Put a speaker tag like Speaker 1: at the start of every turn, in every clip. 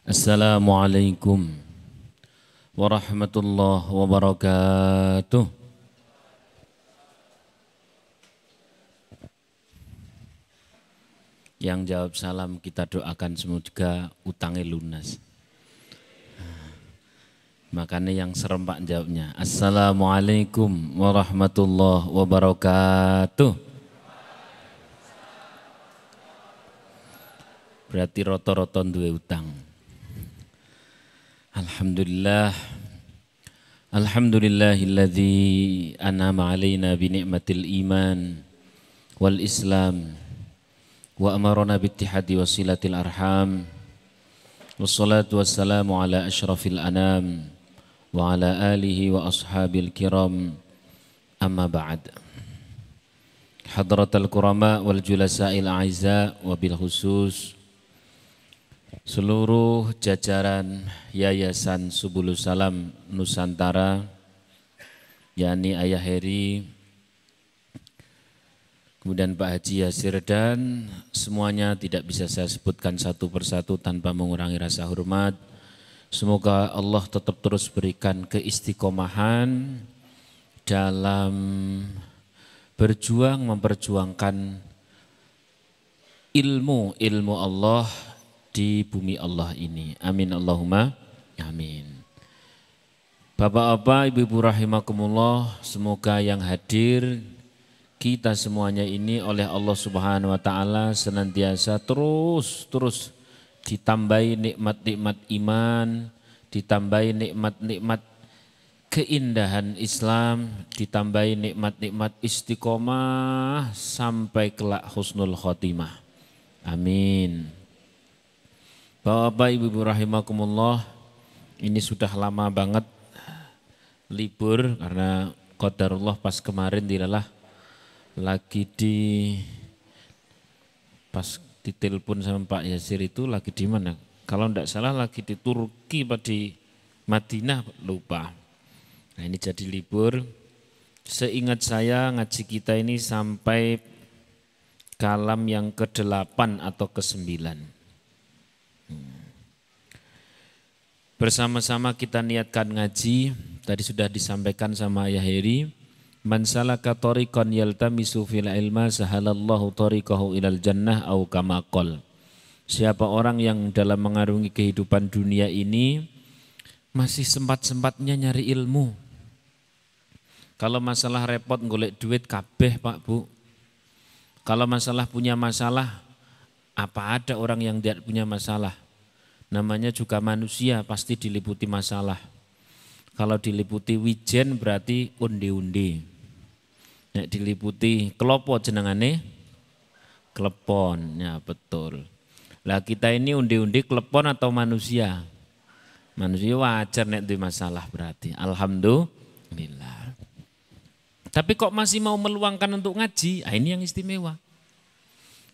Speaker 1: Assalamualaikum warahmatullahi wabarakatuh. Yang jawab salam kita doakan semoga utangnya lunas. Makanya yang serempak jawabnya Assalamualaikum warahmatullahi wabarakatuh. Berarti roto-roto duwe utang. Alhamdulillahilladzi an'ama alaina bi ni'matil iman wal islam wa amarna bi ittihadi wasilatil arham wassalatu wassalamu ala asyrafil anam wa ala alihi wa ashabil kiram amma ba'd. Hadratal kurama wal julasa'il a'izza wa bil khusus seluruh jajaran Yayasan Subulus Salam Nusantara, yakni Ayah Heri, kemudian Pak Haji Yasir, dan semuanya tidak bisa saya sebutkan satu persatu tanpa mengurangi rasa hormat. Semoga Allah tetap terus berikan keistiqomahan dalam berjuang memperjuangkan ilmu Allah di bumi Allah ini. Amin Allahumma amin. Bapak-bapak, ibu-ibu rahimakumullah, semoga yang hadir kita semuanya ini oleh Allah Subhanahu wa taala senantiasa terus ditambahi nikmat-nikmat iman, ditambahi nikmat-nikmat keindahan Islam, ditambahi nikmat-nikmat istiqomah sampai kelak husnul khotimah. Amin. Bapak, ibu-ibu rahimakumullah, ini sudah lama banget libur karena qadarullah pas kemarin tidaklah lagi pas ditelepon sama Pak Yasir itu lagi di mana? Kalau tidak salah lagi di Turki atau di Madinah, lupa. Nah ini jadi libur. Seingat saya ngaji kita ini sampai kalam yang ke-8 atau ke-9. Bersama-sama kita niatkan ngaji. Tadi sudah disampaikan sama Ayah Heri, man salaka tariqan yaltamisu fil ilma sahalallahu tariqahu ilal jannah au kama qol. Siapa orang yang dalam mengarungi kehidupan dunia ini masih sempat-sempatnya nyari ilmu. Kalau masalah repot golek duit kabeh Pak Bu. Kalau masalah punya masalah, apa ada orang yang tidak punya masalah? Namanya juga manusia, pasti diliputi masalah. Kalau diliputi wijen berarti undi-undi. Nek diliputi kelopo jenengane klepon, ya betul. Lah kita ini undi-undi klepon atau manusia? Manusia wajar nek duwe masalah berarti. Alhamdulillah. Tapi kok masih mau meluangkan untuk ngaji? Ah, ini yang istimewa.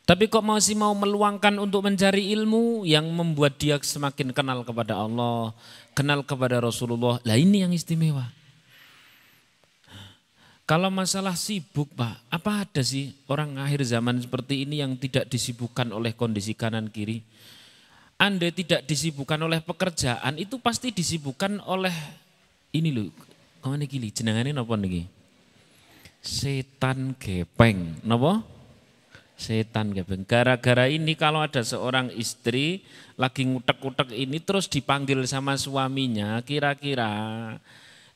Speaker 1: Tapi kok masih mau meluangkan untuk mencari ilmu yang membuat dia semakin kenal kepada Allah, kenal kepada Rasulullah. Lah ini yang istimewa. Kalau masalah sibuk Pak, apa ada sih orang akhir zaman seperti ini yang tidak disibukkan oleh kondisi kanan kiri? Anda tidak disibukkan oleh pekerjaan, itu pasti disibukkan oleh ini loh. Kemana gini? Jenengannya napa niki? Setan gepeng. Napa? Setan gepeng. Gara-gara ini kalau ada seorang istri lagi ngutek-ngutek ini terus dipanggil sama suaminya, kira-kira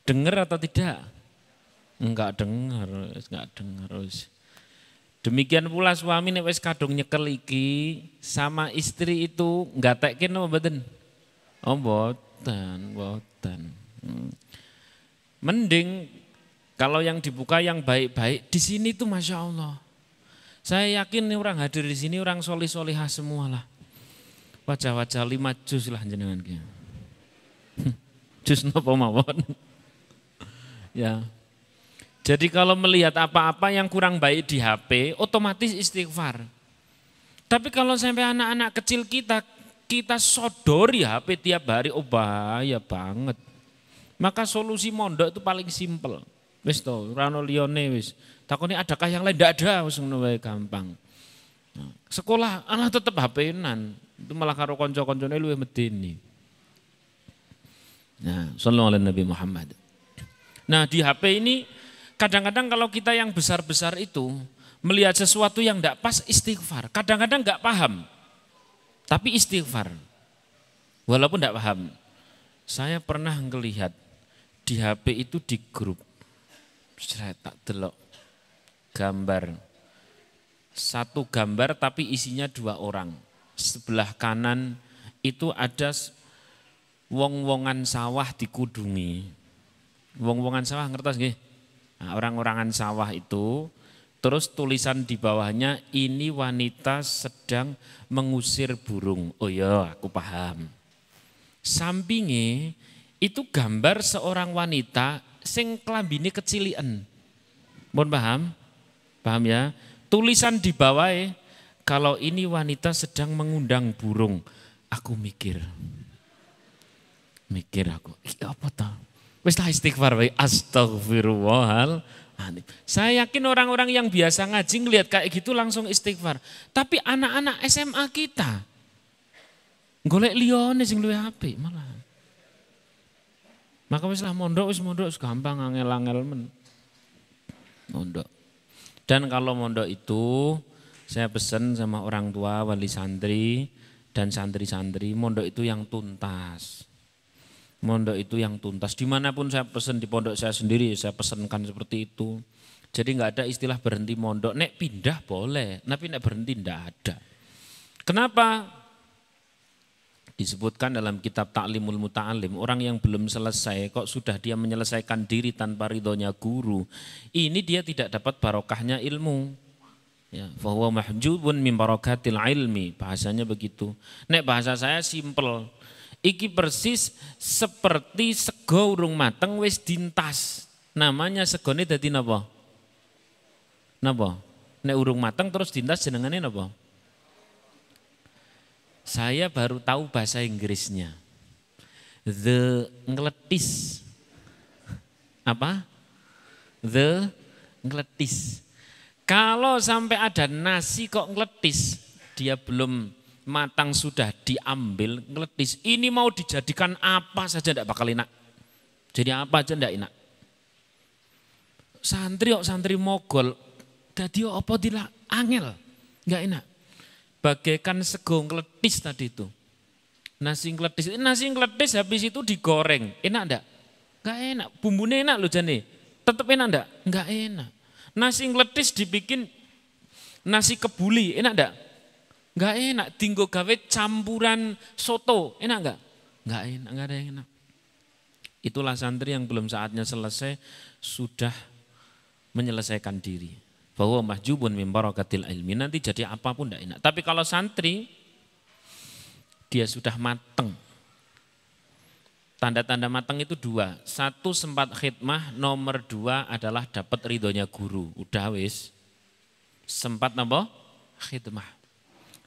Speaker 1: dengar atau tidak? Enggak dengar. Demikian pula suami nek wis kadung nyekel iki sama istri itu nggatekke napa mboten? Oh mboten. Mending kalau yang dibuka yang baik-baik di sini tuh Masya Allah. Saya yakin orang hadir di sini orang solih-solihah semua lah. Wajah-wajah 5 juz lah jenengan ki. Juz napa mawon. Ya. Jadi kalau melihat apa-apa yang kurang baik di HP, otomatis istighfar. Tapi kalau sampai anak-anak kecil kita sodori HP tiap hari, oh bahaya banget. Maka solusi mondok itu paling simpel. Wis to, ora ono liyane wis. Takone adakah yang lain? Tidak ada, wis ngono wae gampang. Sekolah anak tetap HP-nan. Itu malah karo kanca-kancane luwih medeni. Nah, sallallahu alaihi Nabi Muhammad. Nah, di HP ini kadang-kadang kalau kita yang besar-besar itu melihat sesuatu yang tidak pas istighfar. Kadang-kadang nggak paham, tapi istighfar. Walaupun tidak paham. Saya pernah ngelihat di HP itu di grup, saya tak delok gambar. Satu gambar tapi isinya 2 orang. Sebelah kanan itu ada wong-wongan sawah dikudungi. Wong-wongan sawah ngertos nggih? Nah, orang-orangan sawah itu, terus tulisan di bawahnya, ini wanita sedang mengusir burung. Oh ya, aku paham. Sampingnya itu gambar seorang wanita sing klambine kecilian. Mohon paham? Paham ya? Tulisan di bawahnya, kalau ini wanita sedang mengundang burung. Aku mikir aku, apa tau? Wis tak istighfar wae, astagfirullahaladzim. Saya yakin orang-orang yang biasa ngaji ngelihat kayak gitu langsung istighfar. Tapi anak-anak SMA kita golek liyane sing luwih apik malah. Maka wis lah mondok gampang angel-angel men. Mondok. Dan kalau mondok itu saya pesan sama orang tua, wali santri dan santri-santri, mondok itu yang tuntas. Mondok itu yang tuntas. Dimanapun saya pesan di pondok saya sendiri, saya pesankan seperti itu. Jadi nggak ada istilah berhenti mondok. Nek pindah boleh, tapi nek berhenti ndak ada. Kenapa? Disebutkan dalam kitab Ta'limul Muta'alim, orang yang belum selesai kok sudah dia menyelesaikan diri tanpa ridhonya guru, ini dia tidak dapat barokahnya ilmu. Ya, fahuwa mahjubun min barakatil ilmi, bahasanya begitu. Nek bahasa saya simpel. Iki persis seperti sego urung mateng wis dintas. Namanya segone dadi napa? Napa? Nek urung mateng terus dintas jenengane napa? Saya baru tahu bahasa Inggrisnya. The ngeletis. Apa? The ngeletis. Kalau sampai ada nasi kok ngeletis, dia belum matang sudah diambil ngeletis. Ini mau dijadikan apa saja tidak bakal enak. Jadi apa aja tidak enak. Santri mogol. Jadi apa tidak angel. Enggak enak. Bagaikan sego ngeletis tadi itu. Nasi ngeletis habis itu digoreng. Enak enggak? Enggak enak. Bumbunya enak loh jane. Tetap enak enggak? Enggak enak. Nasi ngeletis dibikin nasi kebuli. Enak enggak? Enggak enak. Tinggo gawe campuran soto. Enak enggak? Enggak enak. Enggak ada yang enak. Itulah santri yang belum saatnya selesai sudah menyelesaikan diri. Bahwa mahjubun min barakatil ilmi, nanti jadi apapun tidak enak. Tapi kalau santri dia sudah mateng. Tanda-tanda mateng itu 2. 1 sempat khidmah, nomor 2 adalah dapat ridhonya guru. Udah wis. Sempat apa? Khidmah.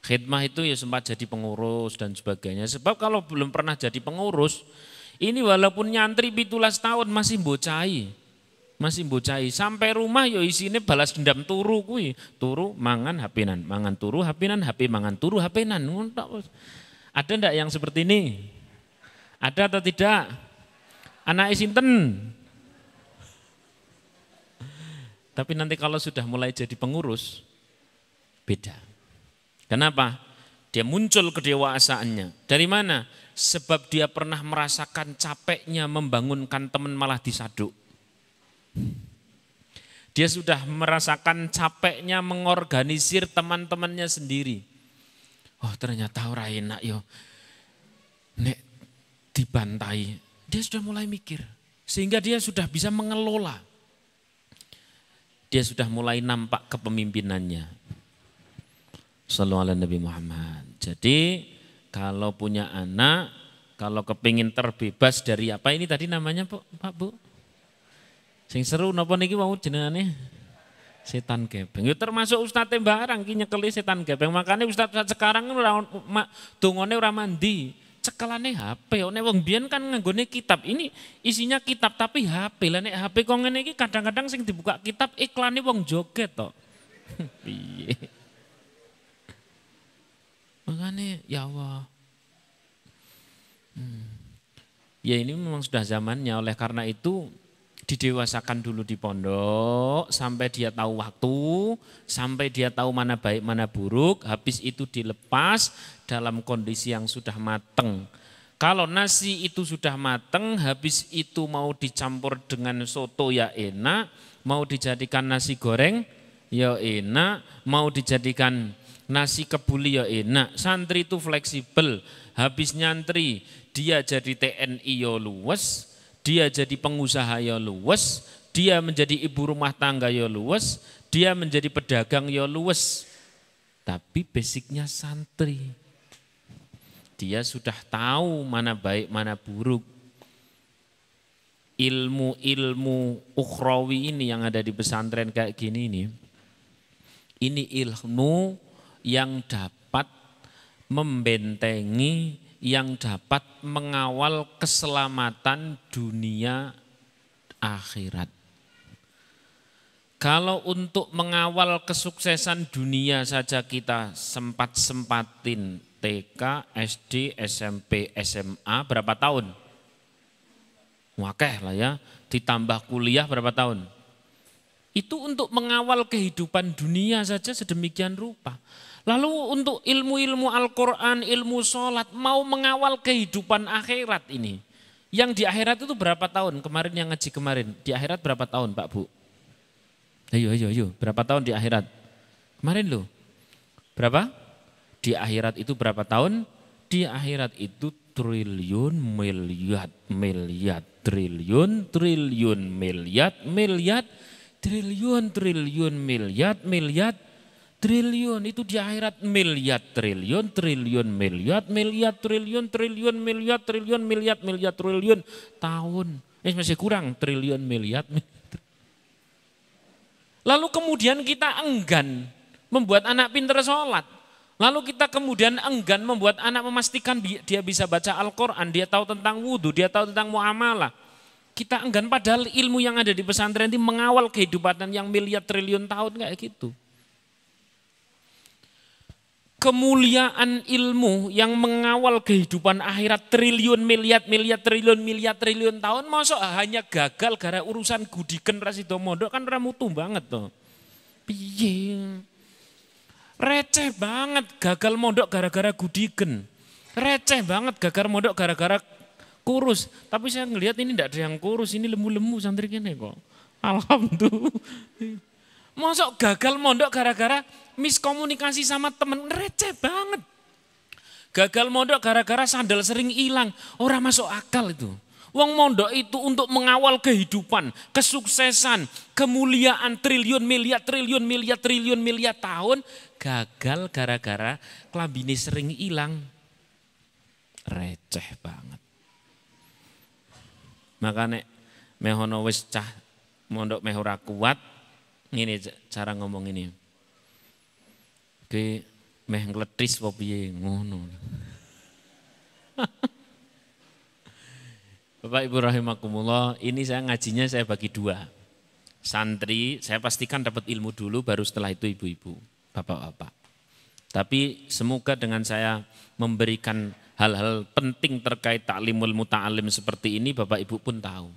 Speaker 1: Khidmah itu ya sempat jadi pengurus dan sebagainya. Sebab kalau belum pernah jadi pengurus, ini walaupun nyantri 17 tahun masih bocai. Masih bocai, sampai rumah yo isine balas dendam turu kuwi. Turu mangan hapenan, mangan turu hapenan, HP mangan turu hapenan. Ada ndak yang seperti ini? Ada atau tidak? Anak sinten? Tapi nanti kalau sudah mulai jadi pengurus beda. Kenapa? Dia muncul kedewasaannya. Dari mana? Sebab dia pernah merasakan capeknya membangunkan teman malah disaduk. Dia sudah merasakan capeknya mengorganisir teman-temannya sendiri. Oh ternyata ora enak yo. Nek dibantai. Dia sudah mulai mikir. Sehingga dia sudah bisa mengelola. Dia sudah mulai nampak kepemimpinannya. Sallallahu alaihi Nabi Muhammad. Jadi kalau punya anak, kalau kepingin terbebas dari apa ini tadi namanya Pak Bu? Sing seru napa niki wau jenengane? Setan gepeng. Ya termasuk ustadz barang ki nyekeli setan gepeng. Makanya ustadz sekarang ora dongane ora mandi. Cekelane HP. Nek wong biyen kan nganggone kitab. Ini isinya kitab tapi HP. Lah nek HP kok ngene iki kadang-kadang sing dibuka kitab iklane wong joget to. Piye? Makanya ya Allah. Ya ini memang sudah zamannya, oleh karena itu didewasakan dulu di pondok sampai dia tahu waktu, sampai dia tahu mana baik mana buruk, habis itu dilepas dalam kondisi yang sudah mateng. Kalau nasi itu sudah mateng, habis itu mau dicampur dengan soto ya enak, mau dijadikan nasi goreng ya enak, mau dijadikan nasi kebuli ya enak. Santri itu fleksibel, habis nyantri dia jadi TNI ya luwes, dia jadi pengusaha ya luwes, dia menjadi ibu rumah tangga ya luwes, dia menjadi pedagang ya luwes. Tapi basicnya santri. Dia sudah tahu mana baik mana buruk. Ilmu-ilmu ukhrawi ini yang ada di pesantren kayak gini ini ilmu yang dapat membentengi, yang dapat mengawal keselamatan dunia akhirat. Kalau untuk mengawal kesuksesan dunia saja kita sempat-sempatin TK, SD, SMP, SMA berapa tahun? Wakeh lah ya, ditambah kuliah berapa tahun? Itu untuk mengawal kehidupan dunia saja sedemikian rupa. Lalu untuk ilmu-ilmu Al-Quran, ilmu sholat, mau mengawal kehidupan akhirat ini. Yang di akhirat itu berapa tahun? Kemarin yang ngaji kemarin, di akhirat berapa tahun Pak Bu? Ayo, berapa tahun di akhirat? Kemarin loh, berapa? Di akhirat itu berapa tahun? Di akhirat itu triliun, miliar, triliun, miliar, triliun, miliar, triliun. Itu di akhirat miliar, triliun, miliar, triliun, miliar, triliun tahun. Masih kurang triliun, miliar. Lalu kemudian kita enggan membuat anak pintar sholat. Lalu kita kemudian enggan membuat anak memastikan dia bisa baca Al-Quran, dia tahu tentang wudhu, dia tahu tentang muamalah. Kita enggan padahal ilmu yang ada di pesantren ini mengawal kehidupan yang miliar triliun tahun kayak gitu. Kemuliaan ilmu yang mengawal kehidupan akhirat triliun, miliar, triliun tahun, masa hanya gagal gara urusan gudiken rasido mondok kan ramutu banget tuh. Piye? Receh banget gagal mondok gara-gara gudiken. Receh banget gagal mondok gara-gara kurus. Tapi saya ngelihat ini tidak ada yang kurus, ini lemu-lemu santri kene kok. Alhamdulillah. Masuk gagal mondok gara-gara miskomunikasi sama temen, receh banget. Gagal mondok gara-gara sandal sering hilang, orang masuk akal itu. Wong mondok itu untuk mengawal kehidupan, kesuksesan, kemuliaan triliun, miliar tahun, gagal gara-gara klambine sering hilang. Receh banget. Makanya mehono wis cah mondok meh ora kuat, ngene cara ngomong ini. Ki meh ngledis apa piye ngono. Bapak Ibu rahimakumullah, ini saya ngajinya saya bagi dua. Santri, saya pastikan dapat ilmu dulu, baru setelah itu ibu-ibu, bapak-bapak. Tapi semoga dengan saya memberikan hal-hal penting terkait ta'limul muta'alim seperti ini, Bapak Ibu pun tahu.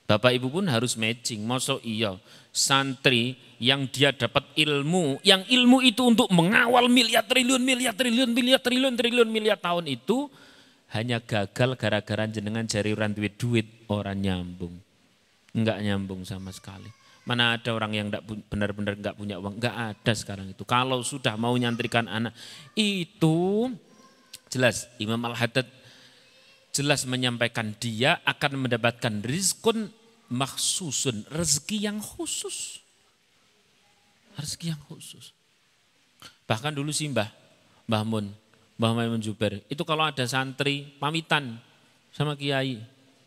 Speaker 1: Bapak Ibu pun harus matching, masa iya santri yang dia dapat ilmu, yang ilmu itu untuk mengawal miliar triliun tahun itu, hanya gagal gara-gara jenengan jari orang duit orang nyambung. Enggak nyambung sama sekali. Mana ada orang yang benar-benar enggak punya uang, enggak ada sekarang itu. Kalau sudah mau nyantrikan anak, itu jelas Imam Al-Haddad jelas menyampaikan dia akan mendapatkan rizkun makhsusun, rezeki yang khusus. Rezeki yang khusus. Bahkan dulu sih Mbah Maimun Jubair, itu kalau ada santri pamitan sama kiai,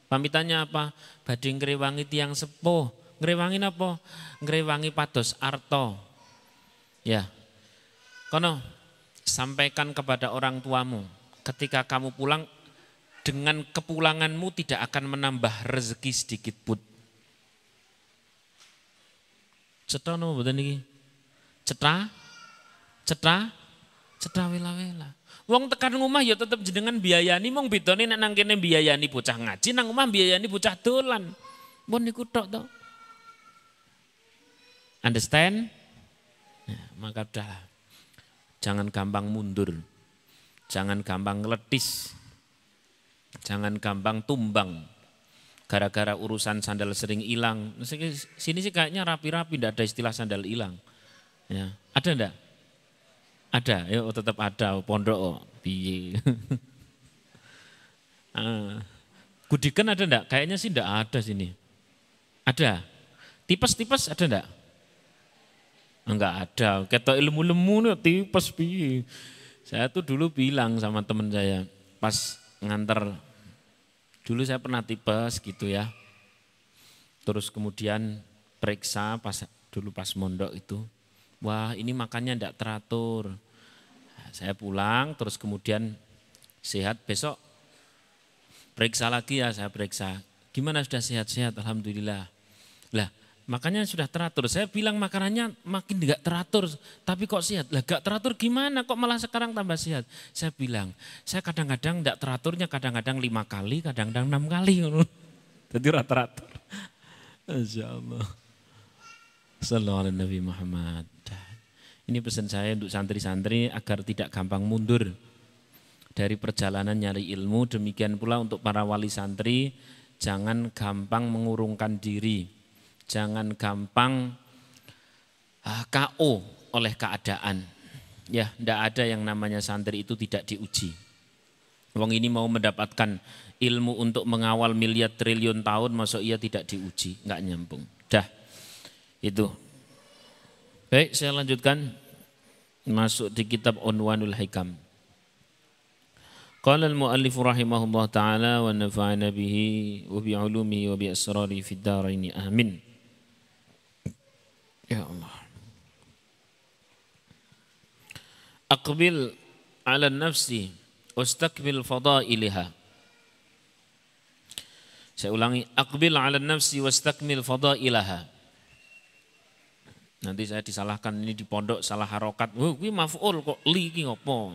Speaker 1: pamitannya apa? Badhe ngrewangi tiang sepuh. Ngrewangin apa? Ngrewangi pados arto. Ya, kono sampaikan kepada orang tuamu, ketika kamu pulang, dengan kepulanganmu tidak akan menambah rezeki sedikit pun. Cetha napa mboten niki? Cetha? Cedhak wela-wela. Wong tekan ngomah ya tetep jenengan biayani, mong bedane nek nang kene biayani bocah ngaji, nang omah biayani bocah dolan. Mun niku tok to. Understand? Nah, maka udah jangan gampang mundur. Jangan gampang ngeletis. Jangan gampang tumbang. Gara-gara urusan sandal sering hilang. Sini sih kayaknya rapi-rapi, tidak ada istilah sandal hilang. Ya, ada enggak? Ada, ya tetap ada pondok piye. Gudikan ada enggak? Kayaknya sih enggak ada sini. Ada. Tipes-tipes ada enggak? Enggak ada. Ketok ilmu lemu tipes piye. Saya tuh dulu bilang sama teman saya pas nganter, dulu saya pernah tipes gitu ya. Terus kemudian periksa dulu pas mondok itu. Wah ini makannya enggak teratur. Nah, saya pulang terus kemudian sehat, besok periksa lagi ya, saya periksa. Gimana sudah sehat-sehat? Alhamdulillah. Lah makannya sudah teratur. Saya bilang makanannya makin enggak teratur, tapi kok sehat. Lah enggak teratur gimana kok malah sekarang tambah sehat? Saya bilang, saya kadang-kadang enggak teraturnya kadang-kadang 5 kali, kadang-kadang 6 kali. Jadi rata-rata. Insyaallah. Sallallahu alaihi Nabi Muhammad. Ini pesan saya untuk santri-santri agar tidak gampang mundur dari perjalanan nyari ilmu. Demikian pula untuk para wali santri, jangan gampang mengurungkan diri. Jangan gampang KO oleh keadaan. Ya, tidak ada yang namanya santri itu tidak diuji. Wong ini mau mendapatkan ilmu untuk mengawal miliar triliun tahun, masuk ia tidak diuji, enggak nyambung. Dah, itu. Baik, saya lanjutkan masuk di kitab Unwanul Hikam. Qala al-muallif rahimahullah ta'ala wa nafa'ana bihi wa bi 'ulumihi wa bi asrari fid dharain. Amin. Ya Allah. Aqbil 'ala nafsi wastakmil fadailaha. Saya ulangi, aqbil 'ala nafsi wastakmil fadailaha. Nanti saya disalahkan ini di pondok salah harokat. Wah, kuwi maf'ul kok li iki ngopo?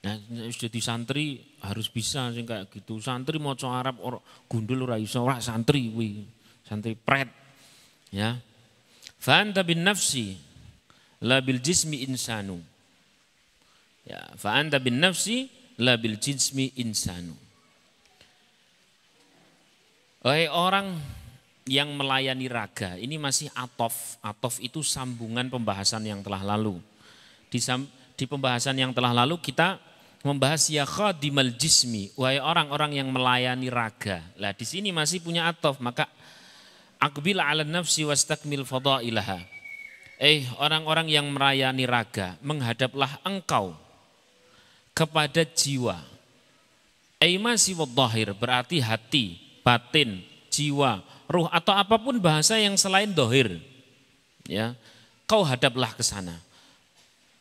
Speaker 1: Nah, sudah di santri harus bisa sing kayak gitu. Santri maca Arab gundul ora iso, ora santri kuwi. Santri pret. Ya. Fa anta bin nafsi la bil jismi insanu. Ya, fa anta bin nafsi la bil jismi insanu. Wahai orang yang melayani raga, ini masih atof. Atof itu sambungan pembahasan yang telah lalu. Di pembahasan yang telah lalu kita membahas ya khadimal jismi, wahai orang-orang yang melayani raga. Lah di sini masih punya atof, maka aqbil 'ala nafsi wastakmil fadailaha. Orang-orang yang melayani raga, menghadaplah engkau kepada jiwa. Masih wadhahir berarti hati, batin, jiwa, ruh atau apapun bahasa yang selain dohir, ya, kau hadaplah ke sana.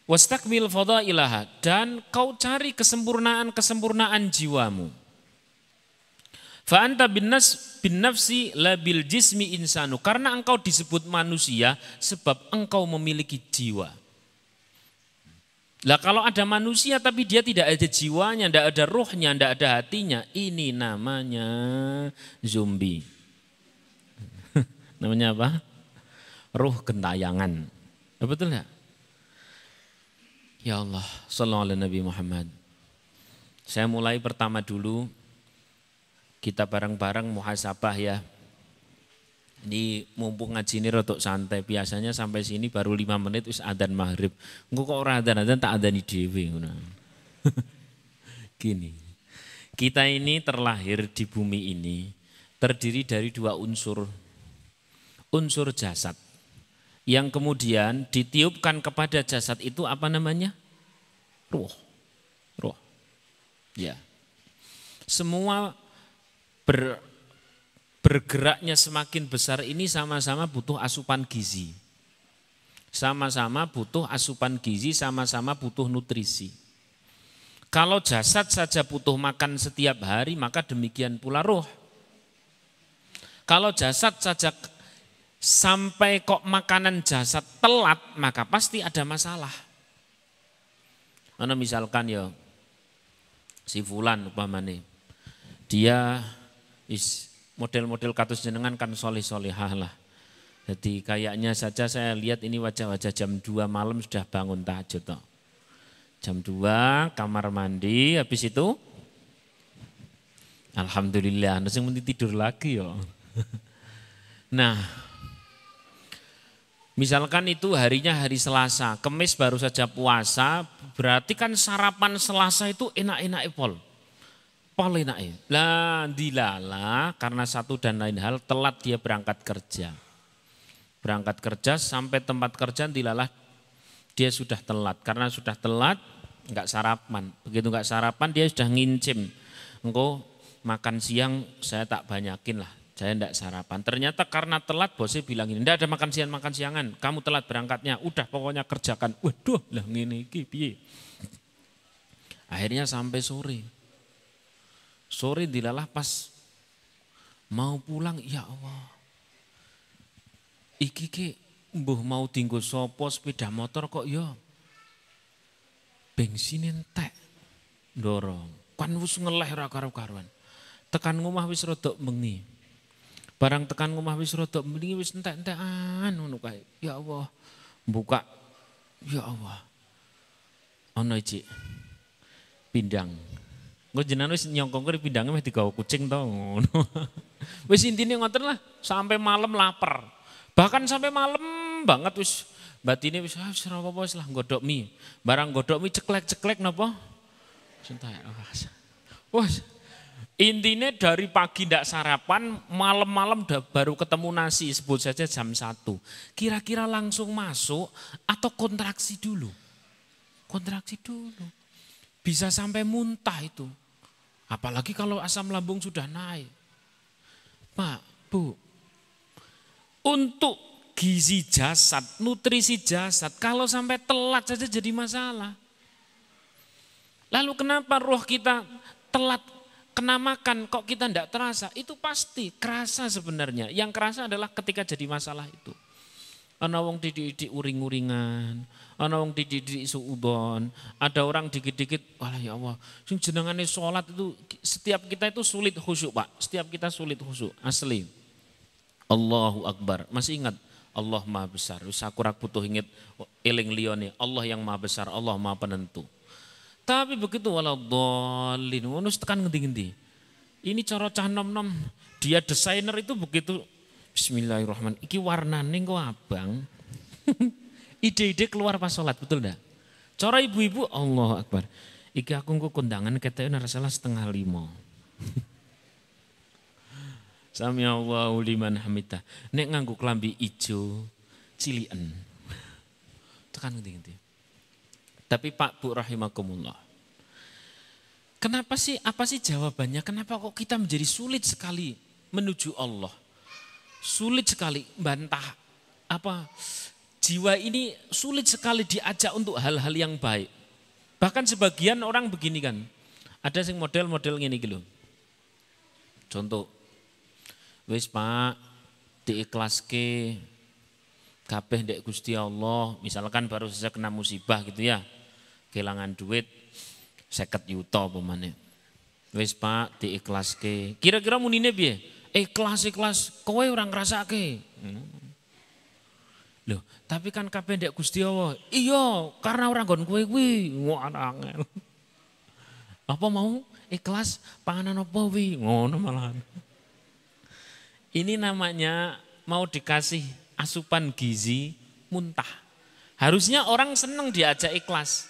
Speaker 1: Wastakmil fadailaha, dan kau cari kesempurnaan jiwamu. Fa anta bin nafsi la bil jismi insanu, karena engkau disebut manusia sebab engkau memiliki jiwa. Lah kalau ada manusia tapi dia tidak ada jiwanya, tidak ada ruhnya, tidak ada hatinya, ini namanya zombie. Namanya apa? Ruh gentayangan. Betul enggak? Ya Allah, sallallahu alaihi Nabi Muhammad. Saya mulai pertama dulu, kita bareng-bareng muhasabah ya. Ini mumpung ngaji ini rotok santai, biasanya sampai sini baru 5 menit wis adzan maghrib. Engko kok ora adzan tak adzani dhewe ngono. Gini. Kita ini terlahir di bumi ini terdiri dari 2 unsur. Unsur jasad. Yang kemudian ditiupkan kepada jasad itu apa namanya? Ruh. Ruh. Ya. Semua bergeraknya semakin besar ini sama-sama butuh asupan gizi. Sama-sama butuh asupan gizi, sama-sama butuh nutrisi. Kalau jasad saja butuh makan setiap hari, maka demikian pula ruh. Kalau jasad saja sampai kok makanan jasad telat, maka pasti ada masalah. Ana misalkan ya si fulan umpamane. Dia model-model katus jenengan kan soleh-solehah lah. Jadi kayaknya saja saya lihat ini wajah-wajah jam 2 malam sudah bangun tahajud toh. Jam 2 kamar mandi, habis itu alhamdulillah, nasi mesti tidur lagi yo. Nah, misalkan itu harinya hari Selasa, Kemis baru saja puasa, berarti kan sarapan Selasa itu enak-enak pol. Pol enak. Lah dilala karena satu dan lain hal telat dia berangkat kerja. Berangkat kerja sampai tempat kerja dilalah dia sudah telat. Karena sudah telat enggak sarapan. Begitu enggak sarapan dia sudah ngincim. Engkau makan siang saya tak banyakin lah. Saya enggak sarapan. Ternyata karena telat bosnya bilang ini, enggak ada makan siangan, kamu telat berangkatnya. Udah pokoknya kerjakan. Waduh lah ngene iki piye. Akhirnya sampai sore. Sore dilalah pas mau pulang, ya Allah. Iki ki mbuh mau tinggo sopo sepeda motor kok ya bensin entek. Dorong. Kan wis ngeleh ra karo-karuan. Tekan ngomah wis rodok bengi. Barang tekan ngomah wis rodok bengi wis entek-entekan ngono kae. Ya Allah. Buka. Ya Allah. Ono iki. Pindang. Engko jenengan wis nyongkong pindange meh digawa kucing to ngono. Wis intine ngoten lah, sampai malam lapar. Bahkan sampai malam banget wis batine wis ora apa-apa wis lah nggodhok mie. Barang nggodhok mie ceklek-ceklek napa? Sentai. Wah. Intinya dari pagi ndak sarapan, malam-malam baru ketemu nasi, sebut saja jam 1. Kira-kira langsung masuk atau kontraksi dulu? Kontraksi dulu. Bisa sampai muntah itu. Apalagi kalau asam lambung sudah naik. Pak, Bu, untuk gizi jasad, nutrisi jasad, kalau sampai telat saja jadi masalah. Lalu kenapa roh kita telat kena makan kok kita tidak terasa? Itu pasti kerasa sebenarnya. Yang kerasa adalah ketika jadi masalah itu. Ana wong didik-didik uring-uringan, ana wong didik-didik suudon, ada orang dikit-dikit, wah ya Allah, sing jenengane sholat itu setiap kita itu sulit khusyuk Pak, setiap kita sulit khusyuk, asli. Allahu Akbar, masih ingat Allah Maha Besar, wis aku ora butuh inget eling liyane, Allah yang Maha Besar, Allah Maha Penentu. Tapi begitu waladhdallin, ngono tekan ngendi-ngendi. Ini cara cah nom-nom, dia desainer itu begitu. Bismillahirrahmanirrahim. Iki warnane kok abang. Ide-ide keluar pas sholat, betul enggak? Cara ibu-ibu, Allahu Akbar. Iki aku engko kondangan keteke ora salah 4:30. Sami Allahu liman hamidah. Nek nganggo klambi ijo ciliken. Tekan ngendi-ngendi. Tapi Pak Bu rahimakumullah. Kenapa sih, apa sih jawabannya? Kenapa kok kita menjadi sulit sekali menuju Allah? Sulit sekali bantah apa jiwa ini sulit sekali diajak untuk hal-hal yang baik. Bahkan sebagian orang begini kan, ada sing model-model ngene iki lho. Contoh, wis Pak diikhlaske kabeh ndek Gusti Allah, misalkan baru saja kena musibah gitu ya, kehilangan duit 50 juta pemane. Wis Pak diikhlaske. Kira-kira munine piye? Ikhlas, kowe orang ngrasake. Loh, tapi kan kabeh ndek Gusti Allah. Iya, karena orang nggon kowe kuwi angel. Apa mau ikhlas panganan apa wi? Ngono malahan. Ini namanya mau dikasih asupan gizi muntah. Harusnya orang senang diajak ikhlas.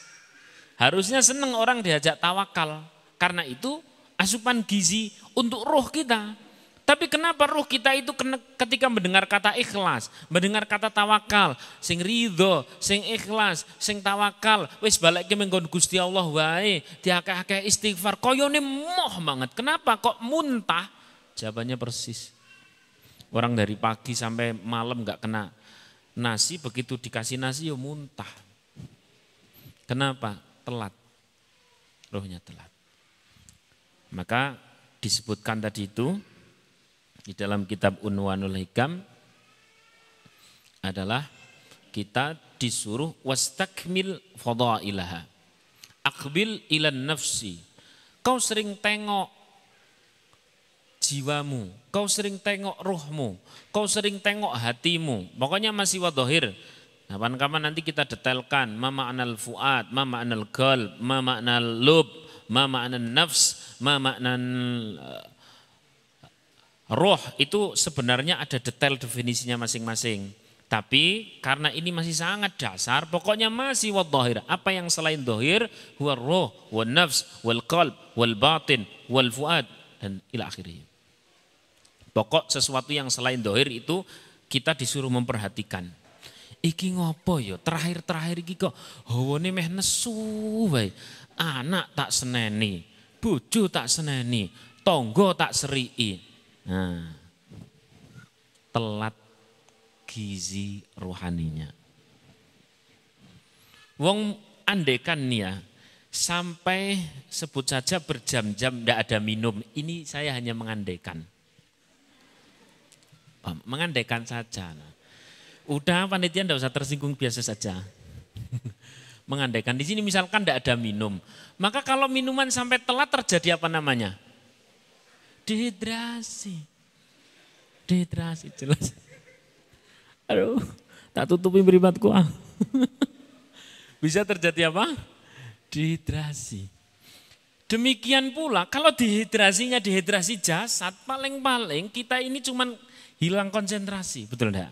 Speaker 1: Harusnya senang orang diajak tawakal. Karena itu asupan gizi untuk roh kita. Tapi kenapa roh kita itu ketika mendengar kata ikhlas, mendengar kata tawakal, sing ridho, sing ikhlas, sing tawakal, wis balik ke menggon Gusti Allah wae, diakeh-akeh istighfar, koyone moh banget. Kenapa kok muntah? Jawabannya persis. Orang dari pagi sampai malam enggak kena nasi, begitu dikasih nasi ya muntah. Kenapa? Telat. Rohnya telat. Maka disebutkan tadi itu di dalam kitab Unwanul Hikam adalah kita disuruh wastakmil fadailaha. Akbil ilan nafsi. Kau sering tengok jiwamu, kau sering tengok ruhmu, kau sering tengok hatimu. Pokoknya masih wadhahir. Kapan-kapan nanti kita detailkan ma ma'nal fuad, ma ma'nal qalb, ma ma'nal lub, ma ma'nal nafs, ma ma'nal roh. Itu sebenarnya ada detail definisinya masing-masing. Tapi karena ini masih sangat dasar, pokoknya masih wadhahir. Apa yang selain dhahir, huwa roh, wal nafs, wal qalb, wal batin, wal fuad, dan ila akhirih. Pokok sesuatu yang selain dhahir itu kita disuruh memperhatikan. Iki ngopo yo, terakhir-terakhir iki kok hawane meh nesu wae. Anak tak seneni, bojo tak seneni, tonggo tak serii. Nah, telat gizi rohaninya. Wong andekan nih ya, sampai sebut saja berjam-jam tidak ada minum. Ini saya hanya mengandekan. Mengandekan saja. Udah panitia tidak usah tersinggung, biasa saja. Mengandekan di sini misalkan tidak ada minum. Maka kalau minuman sampai telat terjadi apa namanya? Dehidrasi. Dehidrasi jelas. Aduh, tak tutupi beribatku. Bisa terjadi apa? Dehidrasi. Demikian pula kalau dehidrasinya dehidrasi jasad, paling-paling kita ini cuman hilang konsentrasi, betul enggak?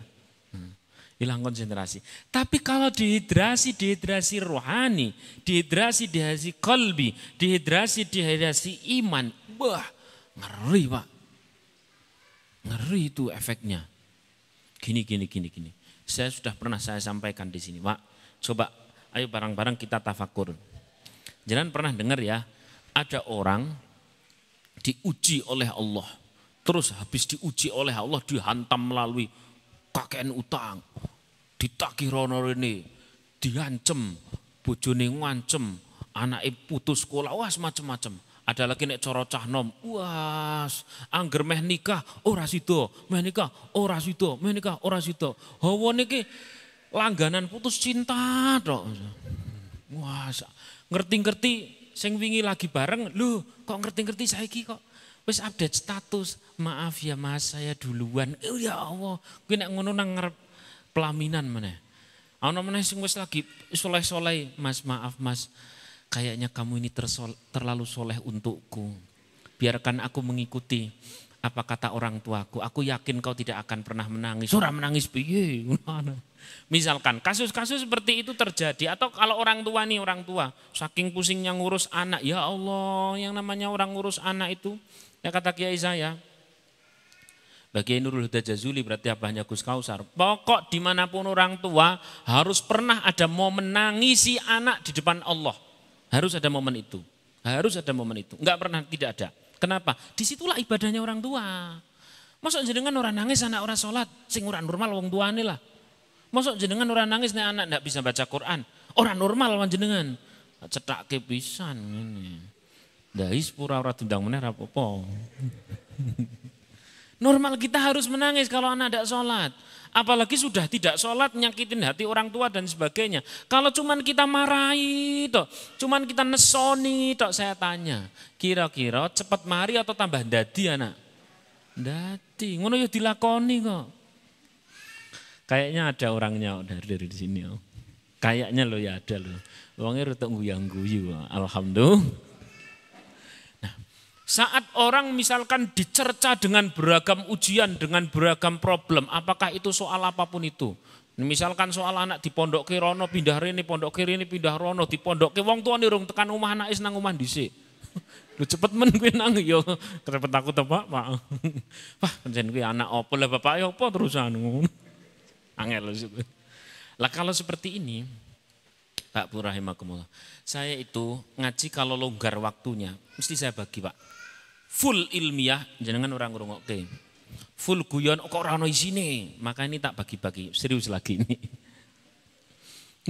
Speaker 1: Hilang konsentrasi. Tapi kalau dehidrasi rohani, dehidrasi qalbi, dehidrasi iman, wah ngeri Pak. Ngeri itu efeknya. Gini. Saya sudah pernah saya sampaikan di sini, Pak. Coba, ayo bareng-bareng kita tafakur. Jangan pernah dengar ya, ada orang diuji oleh Allah. Terus habis diuji oleh Allah dihantam melalui kakean utang. Ditagih rono rene, diancem, bojone ngancem, anake putus sekolah, wah macem-macem. Ada lagi nek cara cah nom, was, angger meh nikah ora sida, meh nikah ora sida, meh nikah ora sida. Hawa niki langganan putus cinta tok. Wah, ngerti-ngerti sing wingi lagi bareng, lho kok ngerti-ngerti saiki kok wis update status. Maaf ya Mas, saya duluan. Ya Allah, kuwi nek ngono nang ngarep pelaminan meneh. Ana meneh sing wis lagi soleh-soleh, Mas maaf Mas. Kayaknya kamu ini terlalu soleh untukku. Biarkan aku mengikuti apa kata orang tuaku. Aku yakin kau tidak akan pernah menangis. Ora menangis piye? Misalkan kasus-kasus seperti itu terjadi. Atau kalau orang tua nih, orang tua saking pusingnya ngurus anak. Ya Allah, yang namanya orang ngurus anak itu. Ya kata kiai saya, bagi Nurul Huda Jazuli berarti abahnya Gus Kausar. Pokok dimanapun orang tua harus pernah ada momen nangisi anak di depan Allah. Harus ada momen itu. Harus ada momen itu. Enggak pernah tidak ada. Kenapa? Disitulah ibadahnya orang tua. Masuk jenengan orang nangis anak orang sholat. Sing orang normal wong tuane lah. Masuk jenengan orang nangis nek anak enggak bisa baca Quran. Orang normal wong jenengan. Cetak kepisan ini. Dais pura ora tundang meneh ra apa-apa. Normal kita harus menangis kalau anak tidak sholat. Apalagi sudah tidak sholat, nyakitin hati orang tua dan sebagainya. Kalau cuman kita marahi, cuman kita nesoni, saya tanya. Kira-kira cepat mari atau tambah dadi anak? Dadi, ngono ya dilakoni kok. Kayaknya ada orangnya dari sini. Kayaknya lo ya ada lo. Wongnya rada guyang-guyu. Alhamdulillah. Saat orang misalkan dicerca dengan beragam ujian, dengan beragam problem, apakah itu soal apapun itu. Misalkan soal anak di pondok ke rono, pindah rene, pondok ke rene, pindah rono, di pondok ke wong tua nih rung tekan omah anak is nang omah dhisik. Lu cepet men kuwi nang yo, kerepet aku to Pak. Wah, pancen kuwi anak opo lah bapak ya opo terusan ngono. Angel lho. Lah kalau seperti ini, Pak Pur rahimakumullah. Saya itu ngaji kalau longgar waktunya, mesti saya bagi Pak. Full ilmiah, jenengan orang ngrungokke. Full guyon kok ora ono isine, maka ini tak bagi-bagi, serius lagi ini.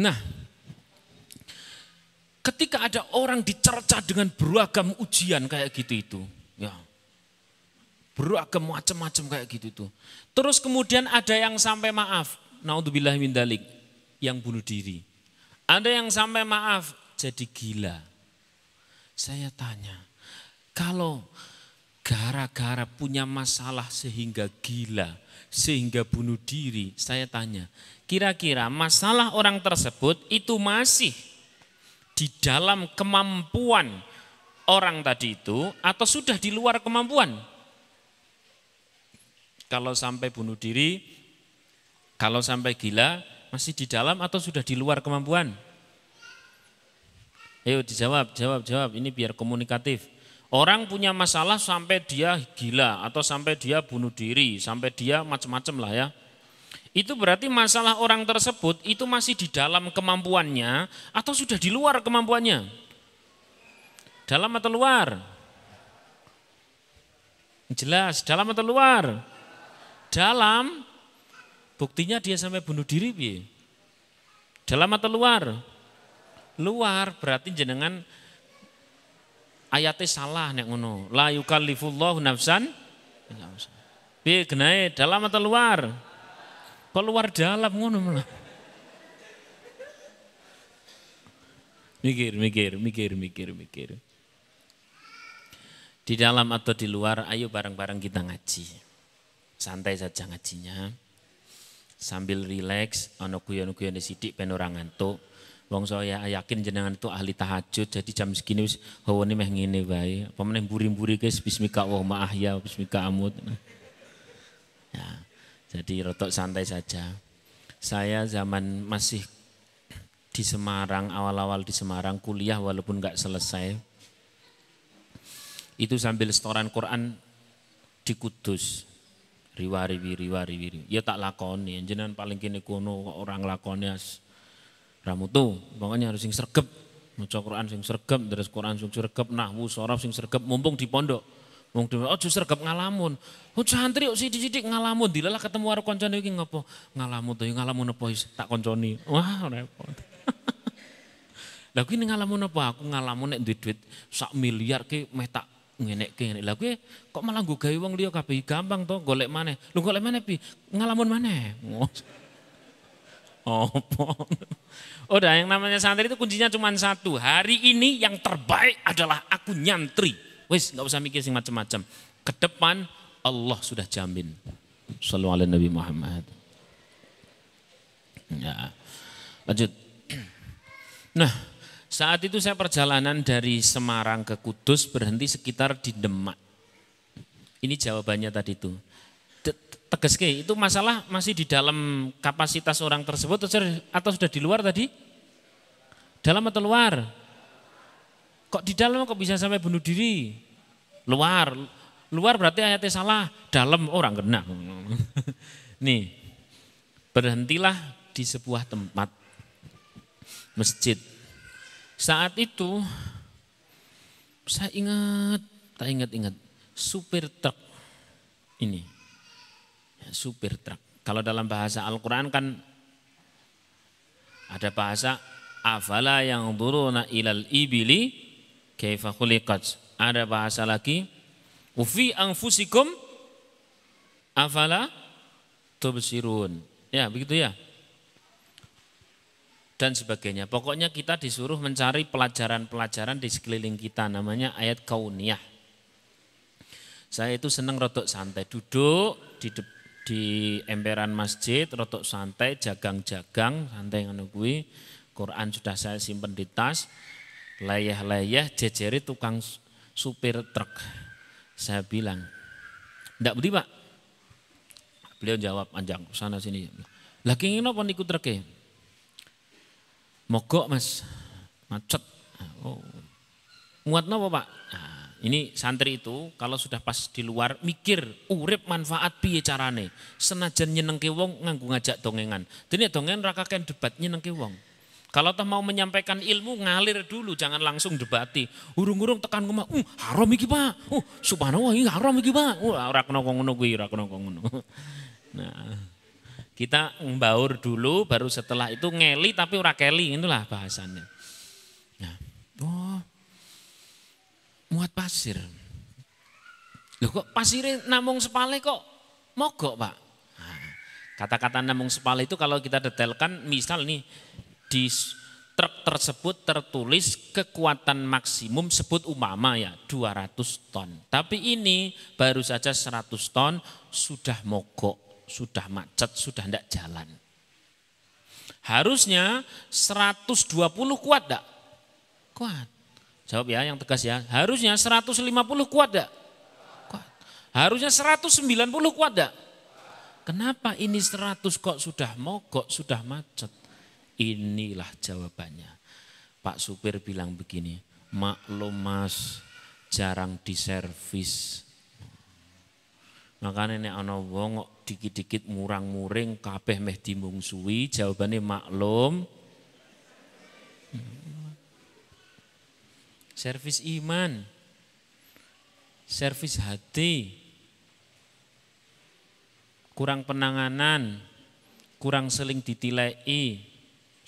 Speaker 1: Nah, ketika ada orang dicerca dengan beragam ujian kayak gitu itu, ya. Beragam macam-macam kayak gitu itu. Terus kemudian ada yang sampai maaf, naudzubillah min dzalik, yang bunuh diri. Ada yang sampai maaf jadi gila. Saya tanya, kalau gara-gara punya masalah sehingga gila, sehingga bunuh diri, saya tanya, kira-kira masalah orang tersebut itu masih di dalam kemampuan orang tadi itu atau sudah di luar kemampuan? Kalau sampai bunuh diri, kalau sampai gila, masih di dalam atau sudah di luar kemampuan? Ayo dijawab, jawab. Ini biar komunikatif. Orang punya masalah sampai dia gila atau sampai dia bunuh diri, sampai dia macam-macam lah ya. Itu berarti masalah orang tersebut itu masih di dalam kemampuannya atau sudah di luar kemampuannya? Dalam atau luar? Jelas, dalam atau luar? Dalam. Buktinya dia sampai bunuh diri, piye? Dalam atau luar? Luar, berarti jenengan ayatnya salah nek ngono. La yukallifullahu nafsan. Piye genahe, dalam atau luar? Kok luar dalam ngono malah. Mikir. Di dalam atau di luar, ayo bareng-bareng kita ngaji. Santai saja ngajinya. Sambil rileks, ana guyon-guyon sithik ben ora ngantuk. Wong saya yakin jenengan itu ahli tahajud, jadi jam segini wis hawane meh ngene wae. Apa meneh mburi-mburi guys bismika wa ma'ahya bismika amut. Ya, jadi rotok santai saja. Saya zaman masih di Semarang, awal-awal di Semarang kuliah walaupun enggak selesai. Itu sambil setoran Quran di Kudus. Riwari. Ya tak lakoni, jenengan paling kene kono orang lakoni ramutu, pokoknya harus sing sregep, maca Quran sing sregep, terus Quran sing sregep, nahwu sorof sing sregep, mumpung di pondok. Wong dhewe aja sregep ngalamun. Oh santri kok sithik-sithik ngalamun, dilalah ketemu karo kancane iki ngopo? Ngalamun to, ngalamun apa tak konconi. Wah, repot. Lah kuwi ngalamun apa? Aku ngalamun nek duwe duit sak miliar ki meh tak ngenekke. Lah kuwi kok malah nggo gawe wong liya kabeh gampang to, golek maneh. Lho golek maneh pi? Ngalamun maneh. Apa? Udah yang namanya santri itu kuncinya cuma satu. Hari ini yang terbaik adalah aku nyantri. Wes nggak usah mikir sing macam-macam. Ke depan Allah sudah jamin. Shallallahu alaihi Nabi Muhammad. Ya, lanjut. Nah, saat itu saya perjalanan dari Semarang ke Kudus berhenti sekitar di Demak. Ini jawabannya tadi itu. Tegeske itu masalah masih di dalam kapasitas orang tersebut atau sudah di luar tadi? Dalam atau luar? Kok di dalam kok bisa sampai bunuh diri? Luar. Luar berarti ayatnya salah. Dalam orang kena. Nih, berhentilah di sebuah tempat masjid. Saat itu saya ingat supir truk ini. Supir truk. Kalau dalam bahasa Al-Quran kan ada bahasa afala yang duruna ilal ibili kaifa khuliqat. Ada bahasa lagi ufi anfusikum afala tubsirun. Ya begitu ya. Dan sebagainya. Pokoknya kita disuruh mencari pelajaran-pelajaran di sekeliling kita. Namanya ayat kauniyah. Saya itu senang rotok santai. Duduk di emperan masjid, rotok santai, jagang-jagang, santai ngono kuwi. Quran sudah saya simpen di tas. Layah-layah jejeri tukang supir truk. Saya bilang, "Ndak budi, Pak?" Beliau jawab, "Anjang, sana sini." Lah kenging napa niku truke? Mogok Mas, macet. Oh. Muat napa Pak? Nah, ini santri itu kalau sudah pas di luar mikir urip manfaat piye carane. Senajan nyenengke wong nganggo ngajak dongengan. Dene dongengan ra kakean debat nyenengke wong. Kalau toh mau menyampaikan ilmu ngalir dulu, jangan langsung debati. Urung-urung tekan ngomong, haram iki Pak. Subhanallah iki haram iki Pak. Ora kena ngono kuwi, ora kena ngono. Nah, kita membaur dulu, baru setelah itu ngeli tapi ora keli, itulah bahasannya. Nah, muat pasir. Loh kok pasirnya namung sepale kok mogok Pak? Nah, kata-kata namung sepale itu kalau kita detailkan, misal nih di truk tersebut tertulis kekuatan maksimum sebut umpama ya 200 ton. Tapi ini baru saja 100 ton sudah mogok, sudah macet, sudah tidak jalan. Harusnya 120 kuat enggak? Kuat. Jawab ya yang tegas ya. Harusnya 150 kuat enggak? Kuat. Harusnya 190 kuat enggak? Kenapa ini 100 kok sudah mogok, sudah macet? Inilah jawabannya. Pak supir bilang begini, maklum mas, jarang diservis. Makanya nek ana wong kok dikit-dikit murang-muring kabeh meh dimungsuhi, jawabannya maklum. Servis iman, servis hati, kurang penanganan, kurang seling ditilai.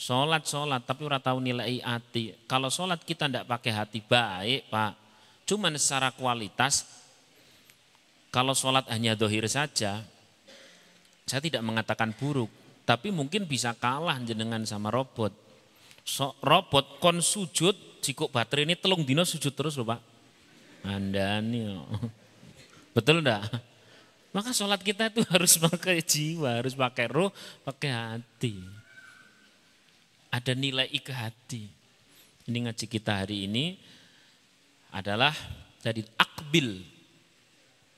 Speaker 1: Sholat tapi ora tahu nilai hati. Kalau sholat kita tidak pakai hati baik Pak. Cuman secara kualitas, kalau sholat hanya dohir saja, saya tidak mengatakan buruk. Tapi mungkin bisa kalah jenengan sama robot. Robot kon sujud, jikuk baterai ini telung dino sujud terus loh Pak. Andani. Betul enggak? Maka sholat kita itu harus pakai jiwa, harus pakai roh, pakai hati. Ada nilai ke hati. Ini ngaji kita hari ini adalah jadi akbil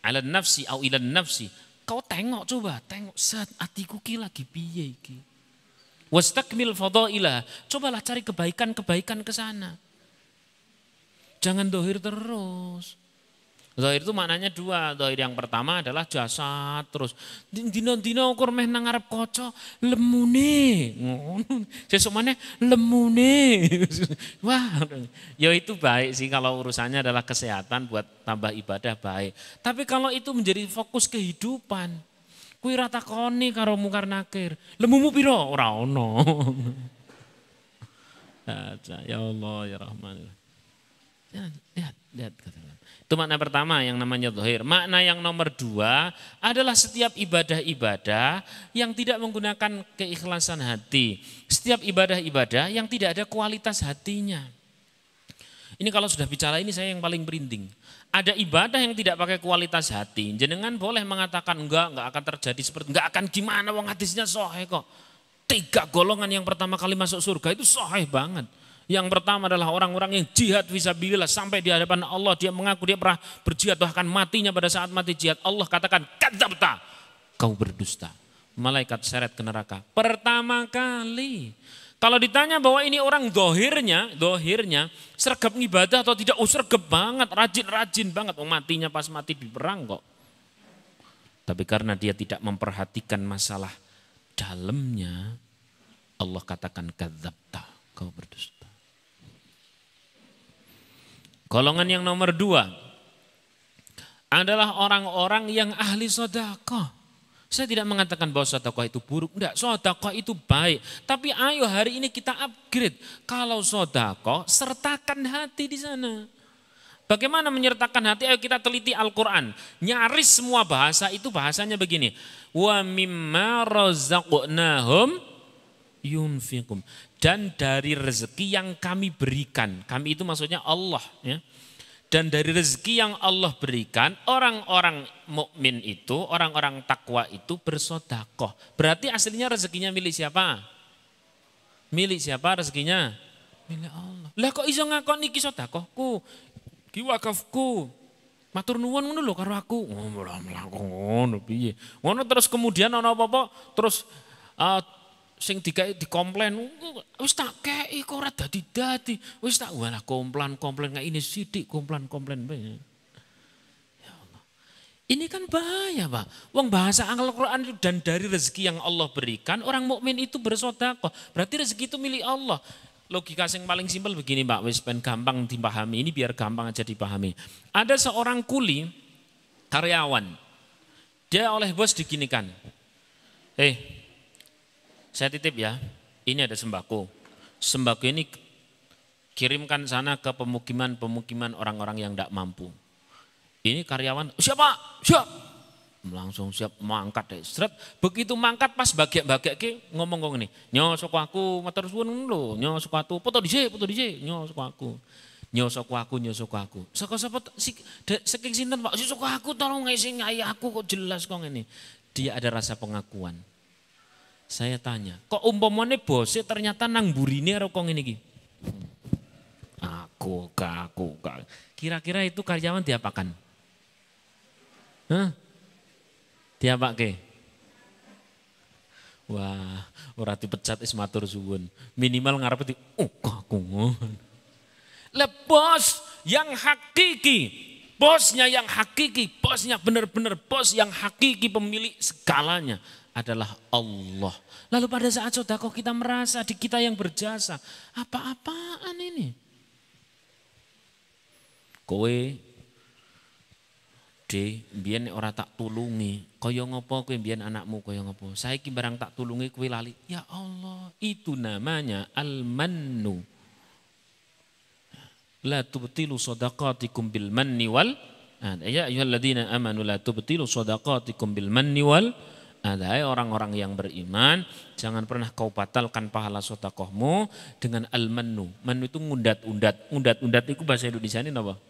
Speaker 1: ala nafsi au ilan nafsi. Kau tengok coba, tengok set hatiku ki lagi piye iki. Wastakmil fadailah. Cobalah cari kebaikan-kebaikan ke sana. Jangan dohir terus. Dohir itu maknanya dua. Dohir yang pertama adalah jasad terus. Dino-dino ukur meh nang ngarep kaca lemune. Sesuk maneh lemune. Wah, ya itu baik sih kalau urusannya adalah kesehatan buat tambah ibadah baik. Tapi kalau itu menjadi fokus kehidupan, kuwi ra takoni karo mungkar nakir. Lemumu piro? Ora ono. Ya Allah ya Rahman. Lihat katakan. Itu makna pertama yang namanya zahir. Makna yang nomor dua adalah setiap ibadah-ibadah yang tidak menggunakan keikhlasan hati. Setiap ibadah-ibadah yang tidak ada kualitas hatinya. Ini kalau sudah bicara ini saya yang paling berinding. Ada ibadah yang tidak pakai kualitas hati. Jenengan boleh mengatakan enggak akan terjadi seperti, enggak akan gimana wong hadisnya sahih kok. 3 golongan yang pertama kali masuk surga itu sahih banget. Yang pertama adalah orang-orang yang jihad fisabilillah sampai di hadapan Allah. Dia mengaku dia pernah berjihad bahkan matinya pada saat mati jihad. Allah katakan kadzabta, kau berdusta. Malaikat seret ke neraka. Pertama kali. Kalau ditanya bahwa ini orang dohirnya sergap ibadah atau tidak, sergap banget, rajin banget. Matinya pas mati di perang kok. Tapi karena dia tidak memperhatikan masalah dalamnya, Allah katakan kadzabta, kau berdusta. Golongan yang nomor 2 adalah orang-orang yang ahli sedekah. Saya tidak mengatakan bahwa sedekah itu buruk, enggak, sedekah itu baik. Tapi ayo hari ini kita upgrade. Kalau sedekah, sertakan hati di sana. Bagaimana menyertakan hati? Ayo kita teliti Al-Quran. Nyaris semua bahasa itu bahasanya begini. Wa mimma razaqnahum yunfiqum. Dan dari rezeki yang kami berikan. Kami itu maksudnya Allah. Ya. Dan dari rezeki yang Allah berikan, orang-orang mukmin itu, orang-orang takwa itu bersedekah. Berarti aslinya rezekinya milik siapa? Milik siapa rezekinya? Milik Allah. Lah kok iso ngakoni iki sedekahku? Ki wakafku. Matur nuwun ngono lho karo aku. Ngono piye? Ngono terus kemudian ana apa-apa terus sing dikomplain, wis tak kei kok ora dadi-dadi. Wis tak walah komplain kayak ini sithik komplain. Ya Allah. Ini kan bahaya, Pak. Wong bahasa Al-Qur'an itu dan dari rezeki yang Allah berikan, orang mukmin itu bersedekah. Berarti rezeki itu milik Allah. Logika yang paling simpel begini, Pak, wis ben gampang dipahami. Ini biar gampang aja dipahami. Ada seorang kuli karyawan. Dia oleh bos diginikan. Saya titip ya, ini ada sembako. Sembako ini kirimkan sana ke pemukiman-pemukiman orang-orang yang tidak mampu. Ini karyawan, siapa? Siap. langsung siap mangkat deh. Seret, begitu mangkat pas bagiak-bagiak ke ngomong ini, nyo soko aku matur suwun lho, nyo soko aku, foto dhisik, nyo soko aku. Nyo soko aku. Soko sapa saking sinten Pak? Soko aku tolong ngisi ayah aku kok jelas kok ngene. Dia ada rasa pengakuan. Saya tanya, kok umpamane bose ternyata nang burine karo kok ngene iki? Aku. Kira-kira itu karyawan diapakan? Hah? Diapake? Wah, ora dipecat is matur suwun. Minimal ngarep aku. Lah bos yang hakiki, bosnya yang hakiki, bosnya benar-benar bos yang hakiki pemilik segalanya adalah Allah. Lalu pada saat sedekah kita merasa di kita yang berjasa, apa-apaan ini? Kowe mbiyen ora tak tulungi, kaya ngopo kowe mbiyen anakmu kaya ngopo. Saiki barang tak tulungi kowe lali. Ya Allah, itu namanya al-mannu. La tubtilu shadaqatikum bil manni wal ya ayyuhalladzina amanu la tubtilu shadaqatikum bil manni wal Hai orang-orang yang beriman, jangan pernah kau batalkan pahala sedekahmu dengan al-mannu. Mannu itu ngundat-undat. Ngundat-undat itu bahasa Indonesia ini apa?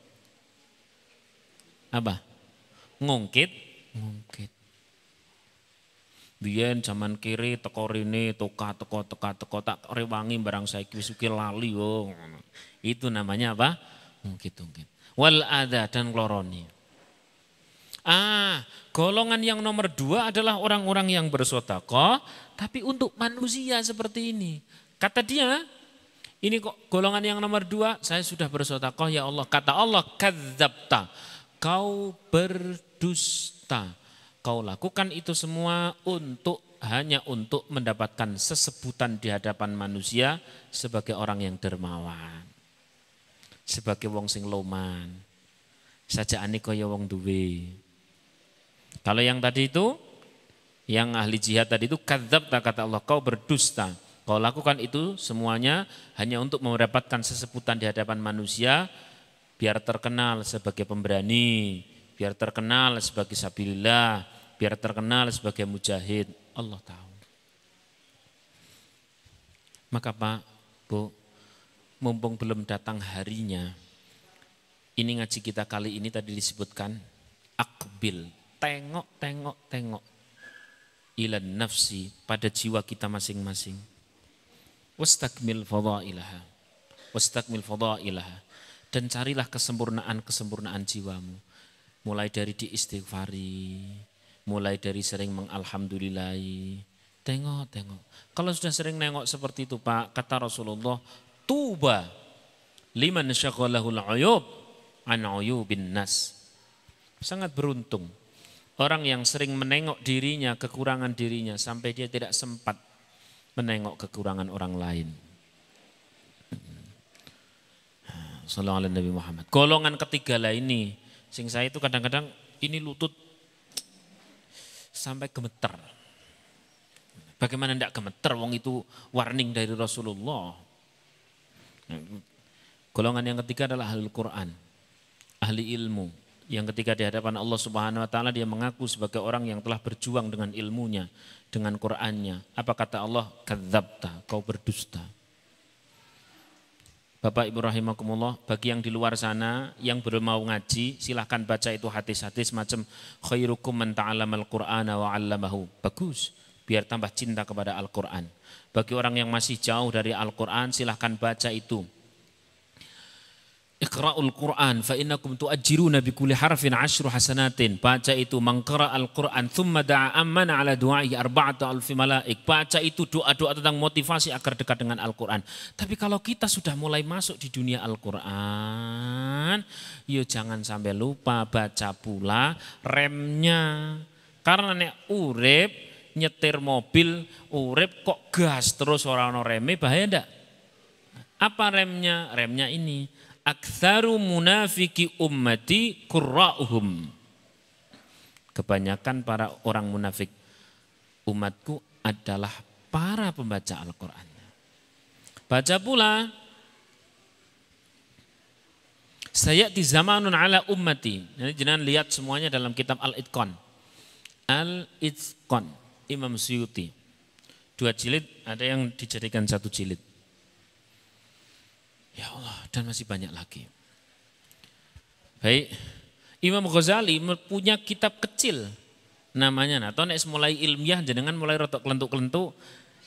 Speaker 1: Apa? Ngungkit. Biyen zaman kiri teko rene teko tak rewangi barang saiki wis lali yo. Itu namanya apa? Ngungkit. Wal adza dan gloroni. Golongan yang nomor 2 adalah orang-orang yang bersedekah tapi untuk manusia seperti ini. Kata dia, ini kok golongan yang nomor 2, saya sudah bersedekah ya Allah. Kata Allah, kadzabta. Kau berdusta. Kau lakukan itu semua hanya untuk mendapatkan sesebutan di hadapan manusia sebagai orang yang dermawan. Sebagai wong sing loman. Sajaane kaya wong duwe. Kalau yang tadi itu, yang ahli jihad tadi itu kadzabta, kata Allah, kau berdusta. Kau lakukan itu semuanya hanya untuk mendapatkan sesebutan di hadapan manusia biar terkenal sebagai pemberani, biar terkenal sebagai sabilillah, biar terkenal sebagai mujahid. Allah tahu. Maka Pak, Bu, mumpung belum datang harinya, ini ngaji kita kali ini tadi disebutkan akbil, tengok ilan nafsi, pada jiwa kita masing-masing. Wastakmil fadailaha, dan carilah kesempurnaan jiwamu. Mulai dari diistighfari, mulai dari sering mengalhamdulillahi. Tengok. Kalau sudah sering nengok seperti itu Pak, kata Rasulullah, tuba liman syaghalahul uyub an uyubin nas. Sangat beruntung orang yang sering menengok dirinya, kekurangan dirinya, sampai dia tidak sempat menengok kekurangan orang lain. Sallallahu alaihi Nabi Muhammad. Golongan ketiga lah ini, sing saya itu kadang-kadang ini lutut sampai gemeter. Bagaimana tidak gemeter, wong itu warning dari Rasulullah. Golongan yang ketiga adalah ahli Quran, ahli ilmu. Yang ketika di hadapan Allah Subhanahu wa taala dia mengaku sebagai orang yang telah berjuang dengan ilmunya, dengan Qur'annya. Apa kata Allah? Kadzabta, kau berdusta. Bapak Ibu rahimakumullah, bagi yang di luar sana yang belum mau ngaji, silahkan baca itu hadis-hadis macam khairukum man ta'allamal Qur'ana wa 'allamahu. Bagus, biar tambah cinta kepada Al-Qur'an. Bagi orang yang masih jauh dari Al-Qur'an, silahkan baca itu. Iqra'ul Qur'an fa innakum tu'ajjiruna bi kulli harfin 'asyru hasanatin. Baca itu, mangqara al-Qur'an thumma da'a amana 'ala du'a'i 4,000 malaik. Baca itu doa-doa tentang motivasi agar dekat dengan Al-Qur'an. Tapi kalau kita sudah mulai masuk di dunia Al-Qur'an, yuk jangan sampai lupa baca pula remnya. Karena nek urip nyetir mobil, urip kok gas terus ora ono reme, bahaya ndak? Apa remnya? Remnya ini. Aktsaru munafiki ummati qurra'uhum. Kebanyakan para orang munafik umatku adalah para pembaca Al-Qur'an. Baca pula, sayati zamanun ala ummati. Jadi jangan lihat semuanya dalam kitab Al-Itqan. Al-Itqan, Imam Suyuti. 2 jilid, ada yang dijadikan 1 jilid. Ya Allah, dan masih banyak lagi. Baik, Imam Ghazali punya kitab kecil namanya, nah, atau nek mulai ilmiah jenengan mulai rotok kelentuk-kelentuk.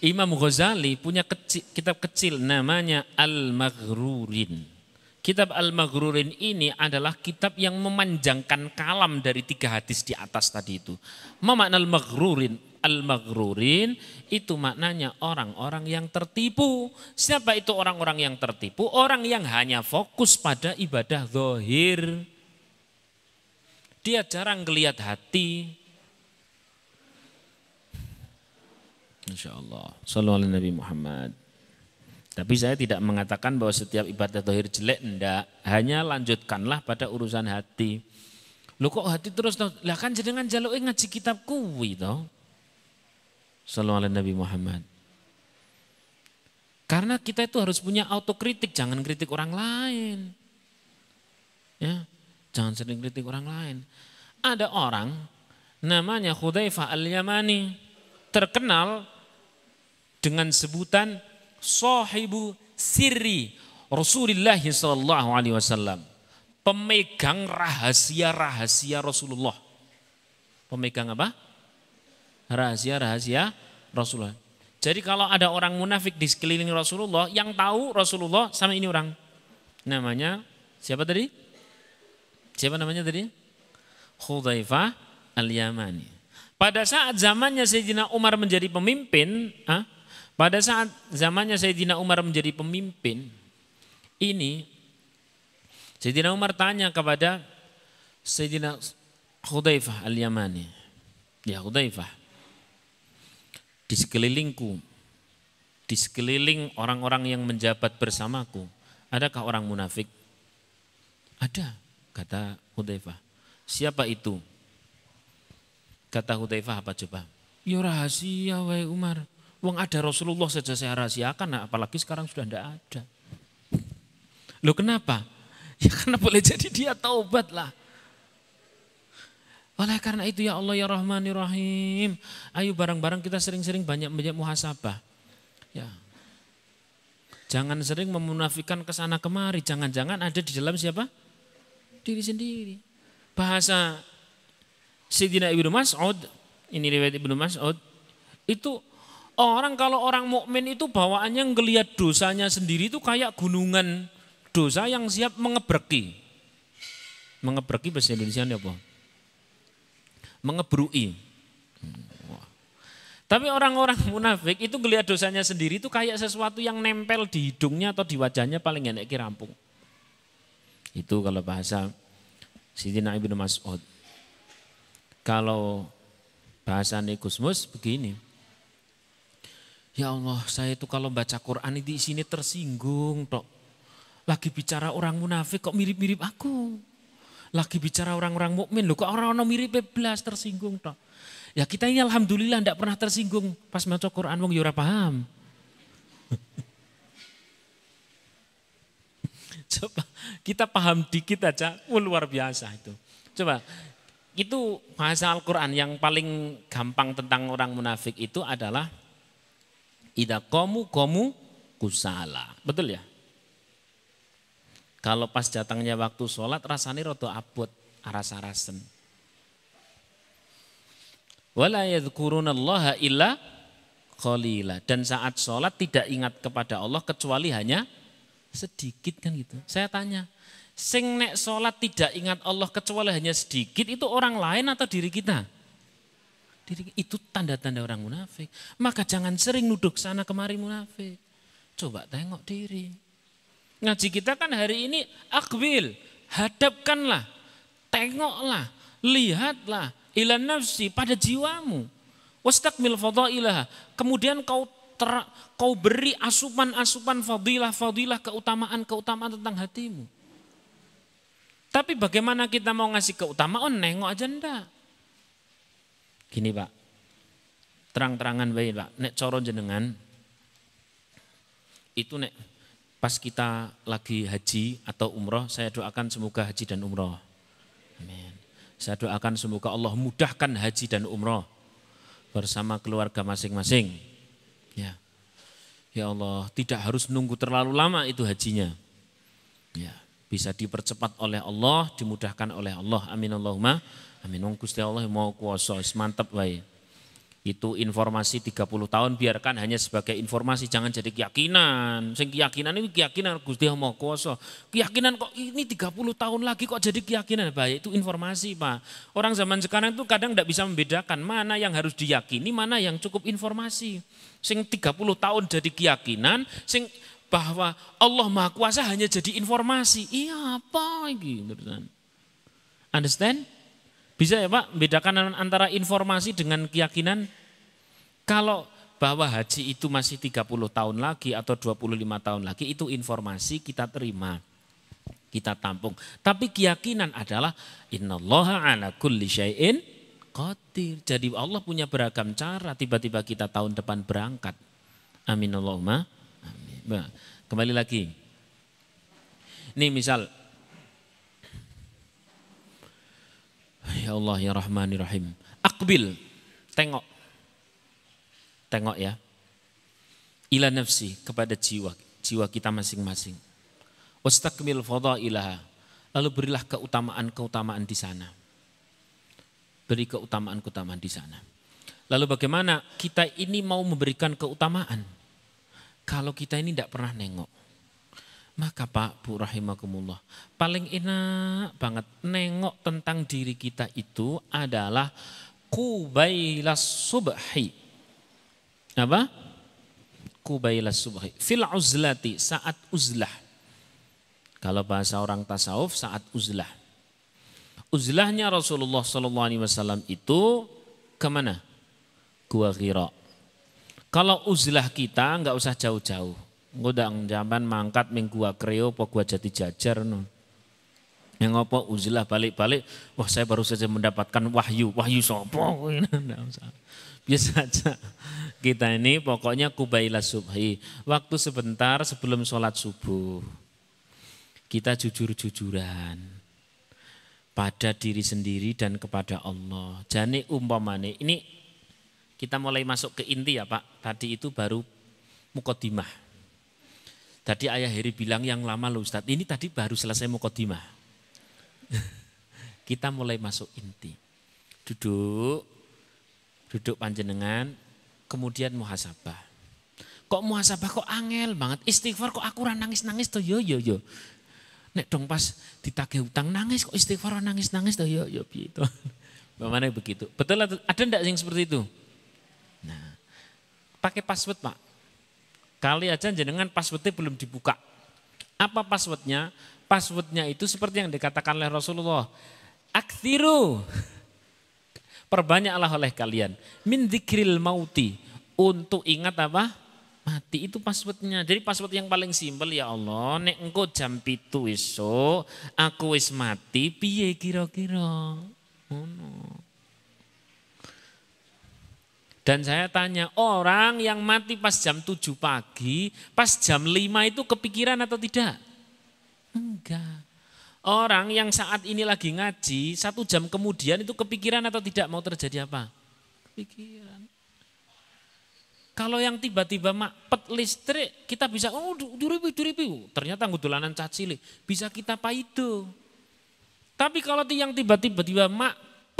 Speaker 1: Imam Ghazali punya kitab kecil namanya Al-Maghrurin. Kitab Al-Maghrurin ini adalah kitab yang memanjangkan kalam dari 3 hadis di atas tadi itu. Ma makna Al-Maghrurin? Al-Maghrurin itu maknanya orang-orang yang tertipu. Siapa itu orang-orang yang tertipu? Orang yang hanya fokus pada ibadah zahir. Dia jarang ngelihat hati. Insya Allah. Sallallahu alaihi Nabi Muhammad. Tapi saya tidak mengatakan bahwa setiap ibadah zahir jelek, enggak. Hanya lanjutkanlah pada urusan hati. Loh kok hati terus? Lah kan jenengan jaluke ngaji kitab kuwi toh. Sallallahu alaihi Nabi Muhammad. Karena kita itu harus punya autokritik, jangan kritik orang lain. Ya, jangan sering kritik orang lain. Ada orang namanya Hudzaifah Al-Yamani, terkenal dengan sebutan sahibu sirri Rasulullah sallallahu alaihi wasallam. Pemegang rahasia-rahasia Rasulullah. Pemegang apa? Rahasia-rahasia Rasulullah. Jadi kalau ada orang munafik di sekeliling Rasulullah, yang tahu Rasulullah sama ini orang. Namanya siapa tadi? Siapa namanya tadi? Hudzaifah Al-Yamani. Pada saat zamannya Sayyidina Umar menjadi pemimpin, pada saat zamannya Sayyidina Umar menjadi pemimpin, ini Sayyidina Umar tanya kepada Sayyidina Hudzaifah Al-Yamani, ya Hudzaifah, di sekelilingku, di sekeliling orang-orang yang menjabat bersamaku, adakah orang munafik? Ada, kata Hudzaifah. Siapa itu? Kata Hudzaifah apa coba? Ya rahasia wahai Umar. Wong ada Rasulullah saja saya rahasiakan, apalagi sekarang sudah tidak ada. Loh kenapa? Ya karena boleh jadi dia taubat lah. Oleh karena itu ya Allah ya Rahman ya Rahim. Ayo bareng-bareng kita sering-sering banyak muhasabah. Ya. Jangan sering memunafikan kesana kemari. Jangan-jangan ada di dalam siapa? Diri sendiri. Bahasa Sayyidina Ibnu Mas'ud, ini riwayat Ibnu Mas'ud, itu orang kalau orang mukmin itu bawaannya ngelihat dosanya sendiri itu kayak gunungan dosa yang siap mengebreki. Mengebreki bahasa Indonesia apa? Mengebrui. Tapi orang-orang munafik itu ngelihat dosanya sendiri itu kayak sesuatu yang nempel di hidungnya atau di wajahnya paling enak rampung. Itu kalau bahasa Sayyidina Ibnu Mas'ud. Kalau bahasa Gusmus begini. Ya Allah, saya itu kalau baca Quran di sini tersinggung tok. Lagi bicara orang munafik kok mirip-mirip aku. Lagi bicara orang-orang mukmin loh kok orang-orang mirip belas tersinggung tok. Ya kita ini alhamdulillah tidak pernah tersinggung pas baca Quran wong ya ora paham. Coba kita paham dikit aja, luar biasa itu. Coba, itu bahasa Al-Quran yang paling gampang tentang orang munafik itu adalah idza qamu kusala. Betul ya? Kalau pas datangnya waktu sholat rasanya rada abot, aras-arasen. Wala yadhkurunallaha illa qalila. Dan saat sholat tidak ingat kepada Allah kecuali hanya sedikit kan gitu. Saya tanya, sing nek sholat tidak ingat Allah kecuali hanya sedikit itu orang lain atau diri kita? Itu tanda-tanda orang munafik. Maka jangan sering nuduh sana kemari munafik. Coba tengok diri. Ngaji kita kan hari ini akbil, hadapkanlah, tengoklah, lihatlah ila nafsi pada jiwamu. Wastakmil fadailah. Kemudian kau beri asupan-asupan fadilah-fadilah keutamaan-keutamaan tentang hatimu. Tapi bagaimana kita mau ngasih keutamaan, nengok aja ndak. Gini Pak, terang-terangan baik Pak, nek coro jenengan, itu nek pas kita lagi haji atau umroh, saya doakan semoga haji dan umroh. Amin. Saya doakan semoga Allah mudahkan haji dan umroh bersama keluarga masing-masing. Ya. Ya Allah, tidak harus nunggu terlalu lama itu hajinya. Ya, bisa dipercepat oleh Allah, dimudahkan oleh Allah. Amin Allahumma. Amin. Gusti Allah mau kuasa, mantap wae. Itu informasi 30 tahun biarkan hanya sebagai informasi, jangan jadi keyakinan. Sing keyakinan itu keyakinan Gusti Allah mau kuasa. Keyakinan kok ini 30 tahun lagi kok jadi keyakinan, baik itu informasi, Pak. Orang zaman sekarang itu kadang tidak bisa membedakan mana yang harus diyakini, mana yang cukup informasi. Sing 30 tahun jadi keyakinan, sing bahwa Allah Maha Kuasa hanya jadi informasi. Iya apa ini? Understand? Bisa ya Pak membedakan antara informasi dengan keyakinan? Kalau bahwa haji itu masih 30 tahun lagi atau 25 tahun lagi itu informasi kita terima, kita tampung. Tapi keyakinan adalah innallaha ala kulli syai'in qadir. Jadi Allah punya beragam cara, tiba-tiba kita tahun depan berangkat. Amin Allahumma. Amin. Nah, kembali lagi. Ini misal, ya Allah ya Rahmani Rahim. Aqbil, tengok. Tengok ya. Ila nafsi, kepada jiwa kita masing-masing. Wastakmil fadailaha. Lalu berilah keutamaan-keutamaan di sana. Beri keutamaan-keutamaan di sana. Lalu bagaimana kita ini mau memberikan keutamaan? Kalau kita ini tidak pernah nengok. Maka Pak, Bu rahimakumullah, paling enak banget nengok tentang diri kita itu adalah qubailas subhi. Apa? Qubailas subhi. Fil uzlati, saat uzlah. Kalau bahasa orang tasawuf, saat uzlah. Uzlahnya Rasulullah SAW itu kemana? Gua Hira. Kalau uzlah kita enggak usah jauh-jauh. Ngudang zaman mangkat ming gua Kreo apa gua Jati Jajar no. Yang apa uzlah balik-balik, wah saya baru saja mendapatkan wahyu sapa biasa saja. Kita ini pokoknya kubaila subhi, waktu sebentar sebelum sholat subuh. Kita jujur-jujuran pada diri sendiri dan kepada Allah. Jane umpamane ini kita mulai masuk ke inti ya Pak. Tadi itu baru mukadimah. Tadi Ayah Heri bilang yang lama loh Ustadz, ini tadi baru selesai mukadimah. Kita mulai masuk inti. Duduk panjenengan, kemudian muhasabah. Kok muhasabah kok angel banget, istighfar kok aku nangis-nangis tuh yo. Nek dong pas ditagih utang nangis kok istighfar nangis-nangis tuh yo gitu. Bagaimana begitu? Betul ada enggak yang seperti itu? Nah, pakai password Pak. Kali aja jenengan passwordnya belum dibuka. Apa passwordnya? Passwordnya itu seperti yang dikatakan oleh Rasulullah. Aktsiru. Perbanyaklah oleh kalian. Min dzikril mauti. Untuk ingat apa? Mati itu passwordnya. Jadi password yang paling simpel ya Allah. Nek engko jam 7 esuk aku wis mati piye kira-kira? Dan saya tanya, orang yang mati pas jam 7 pagi, pas jam 5 itu kepikiran atau tidak? Enggak. Orang yang saat ini lagi ngaji, 1 jam kemudian itu kepikiran atau tidak mau terjadi apa? Kepikiran. Kalau yang tiba-tiba pet listrik, kita bisa, duripi. Ternyata ngudulanan cacili, bisa kita paido. Tapi kalau yang tiba-tiba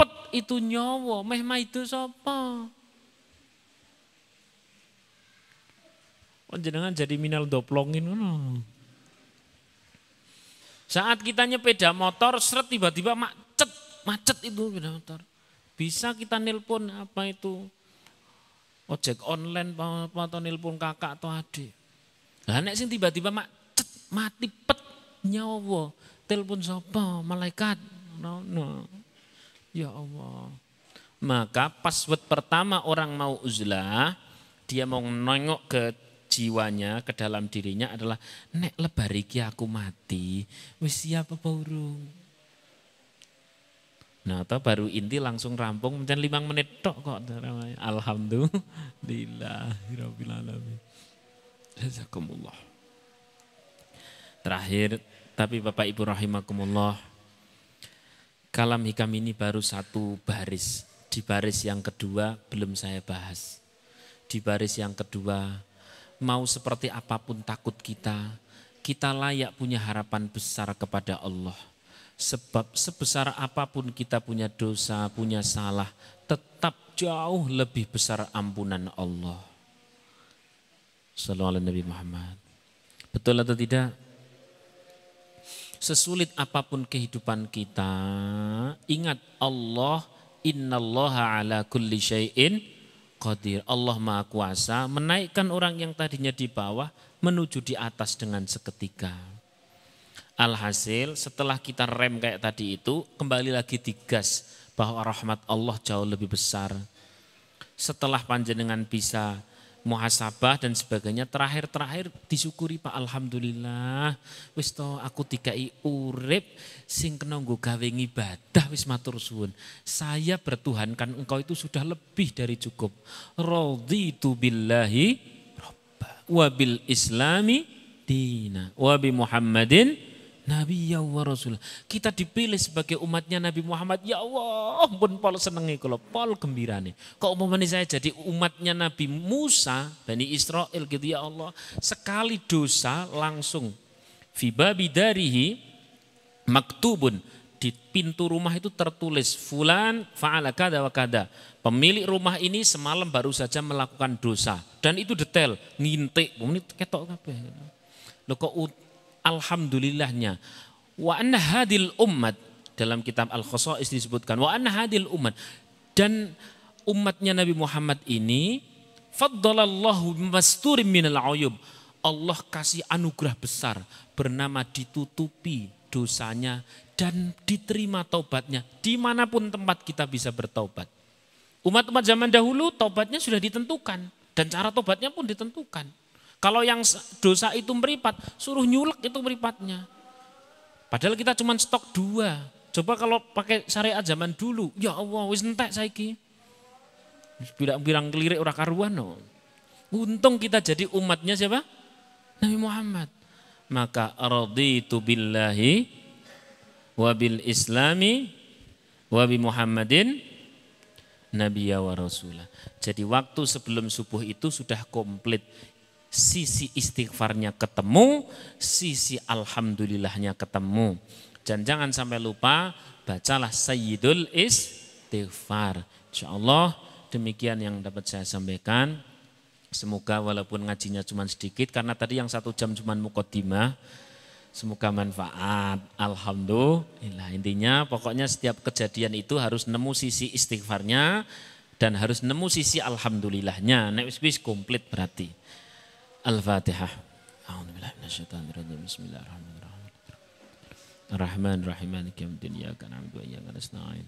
Speaker 1: pet itu nyowo, meh itu sapa? Jenengan jadi minal doplongin. Saat kita nyepeda motor, seret tiba-tiba macet itu sepeda motor. Bisa kita nelpon apa itu ojek online atau nelpon kakak atau adik. Lah nek sing tiba-tiba macet mati pet nyawa, telepon sapa? Malaikat. No. Ya Allah. Maka password pertama orang mau uzlah, dia mau nengok ke jiwanya, ke dalam dirinya adalah nek lebar iki aku mati, wis siap apa urung? Nah, atau baru inti langsung rampung mencen 5 menit tok kok. Alhamdulillahirabbil alamin. Jazakumullah. Terakhir, tapi Bapak Ibu rahimakumullah, Kalam hikam ini baru satu baris. Di baris yang kedua belum saya bahas. Di baris yang kedua, mau seperti apapun takut kita layak punya harapan besar kepada Allah. Sebab sebesar apapun kita punya dosa, punya salah, tetap jauh lebih besar ampunan Allah. Sallallahu alaihi Nabi Muhammad. Betul atau tidak? Sesulit apapun kehidupan kita, ingat Allah, innallaha ala kulli syai'in qadir. Allah Maha Kuasa menaikkan orang yang tadinya di bawah menuju di atas dengan seketika. Alhasil setelah kita rem kayak tadi itu, kembali lagi digas bahwa rahmat Allah jauh lebih besar. Setelah panjenengan bisa muhasabah dan sebagainya, terakhir disyukuri Pak, alhamdulillah wis to aku dikai urip sing kena nggo gawe ibadah, wis matur suwun. Saya bertuhankan engkau itu sudah lebih dari cukup. Raditu billahi rabba wa bil islami dina wa bi Muhammadin Nabi wa Rasul. Kita dipilih sebagai umatnya Nabi Muhammad. Ya Allah, pun pol senengi kula, pol gembirane. Kok umpamanya saya jadi umatnya Nabi Musa, Bani Israel gitu ya Allah. Sekali dosa langsung fi babi darihi maktubun, di pintu rumah itu tertulis fulan fa'ala kada wa kada. Pemilik rumah ini semalam baru saja melakukan dosa, dan itu detail, ngintik, ini ketok kabeh. Lho kok alhamdulillahnya. Wa anna hadil ummat, dalam kitab Al-Khosais disebutkan wa anna hadil ummat, dan umatnya Nabi Muhammad ini faddalallahu masturim minal uyub. Allah kasih anugerah besar bernama ditutupi dosanya dan diterima taubatnya dimanapun tempat kita bisa bertaubat. Umat-umat zaman dahulu taubatnya sudah ditentukan dan cara taubatnya pun ditentukan. Kalau yang dosa itu meripat, suruh nyulek itu meripatnya. Padahal kita cuma stok 2. Coba kalau pakai syariat zaman dulu, ya Allah wis entek saiki. Bilang kelirik ora karuan no. Untung kita jadi umatnya siapa? Nabi Muhammad. Maka raditu billahi wa bil islami wa bi Muhammadin nabiyya wa rasulah. Jadi waktu sebelum subuh itu sudah komplit. Sisi istighfarnya ketemu, sisi alhamdulillahnya ketemu. Dan jangan sampai lupa, bacalah Sayyidul Istighfar. InsyaAllah demikian yang dapat saya sampaikan. Semoga walaupun ngajinya cuma sedikit, karena tadi yang 1 jam cuma muqaddimah, semoga manfaat. Alhamdulillah. Intinya pokoknya setiap kejadian itu harus nemu sisi istighfarnya dan harus nemu sisi alhamdulillahnya. Nek wis komplit berarti. Al-Fatihah. A'udzubillahi minasyaitonir rajim. Bismillahirrahmanirrahim. Ar-Rahmanir-Rahim. Maliki yaumiddin. Iyyaka na'budu wa iyyaka nasta'in.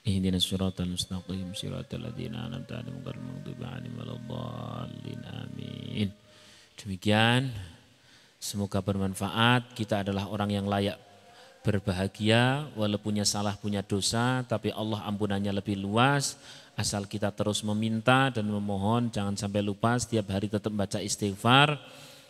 Speaker 1: Ihdinas siratal mustaqim. Siratal ladzina an'amta 'alaihim ghairil maghdubi 'alaihim waladdallin. Amin. Demikian. Semoga bermanfaat. Kita adalah orang yang layak berbahagia walaupun punya salah, punya dosa, tapi Allah ampunannya lebih luas. Asal kita terus meminta dan memohon, jangan sampai lupa setiap hari tetap baca istighfar.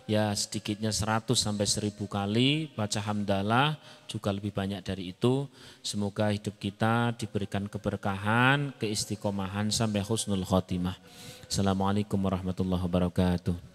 Speaker 1: Ya sedikitnya 100 sampai 1000 kali, baca hamdalah juga lebih banyak dari itu. Semoga hidup kita diberikan keberkahan, keistiqomahan sampai husnul khotimah. Assalamualaikum warahmatullahi wabarakatuh.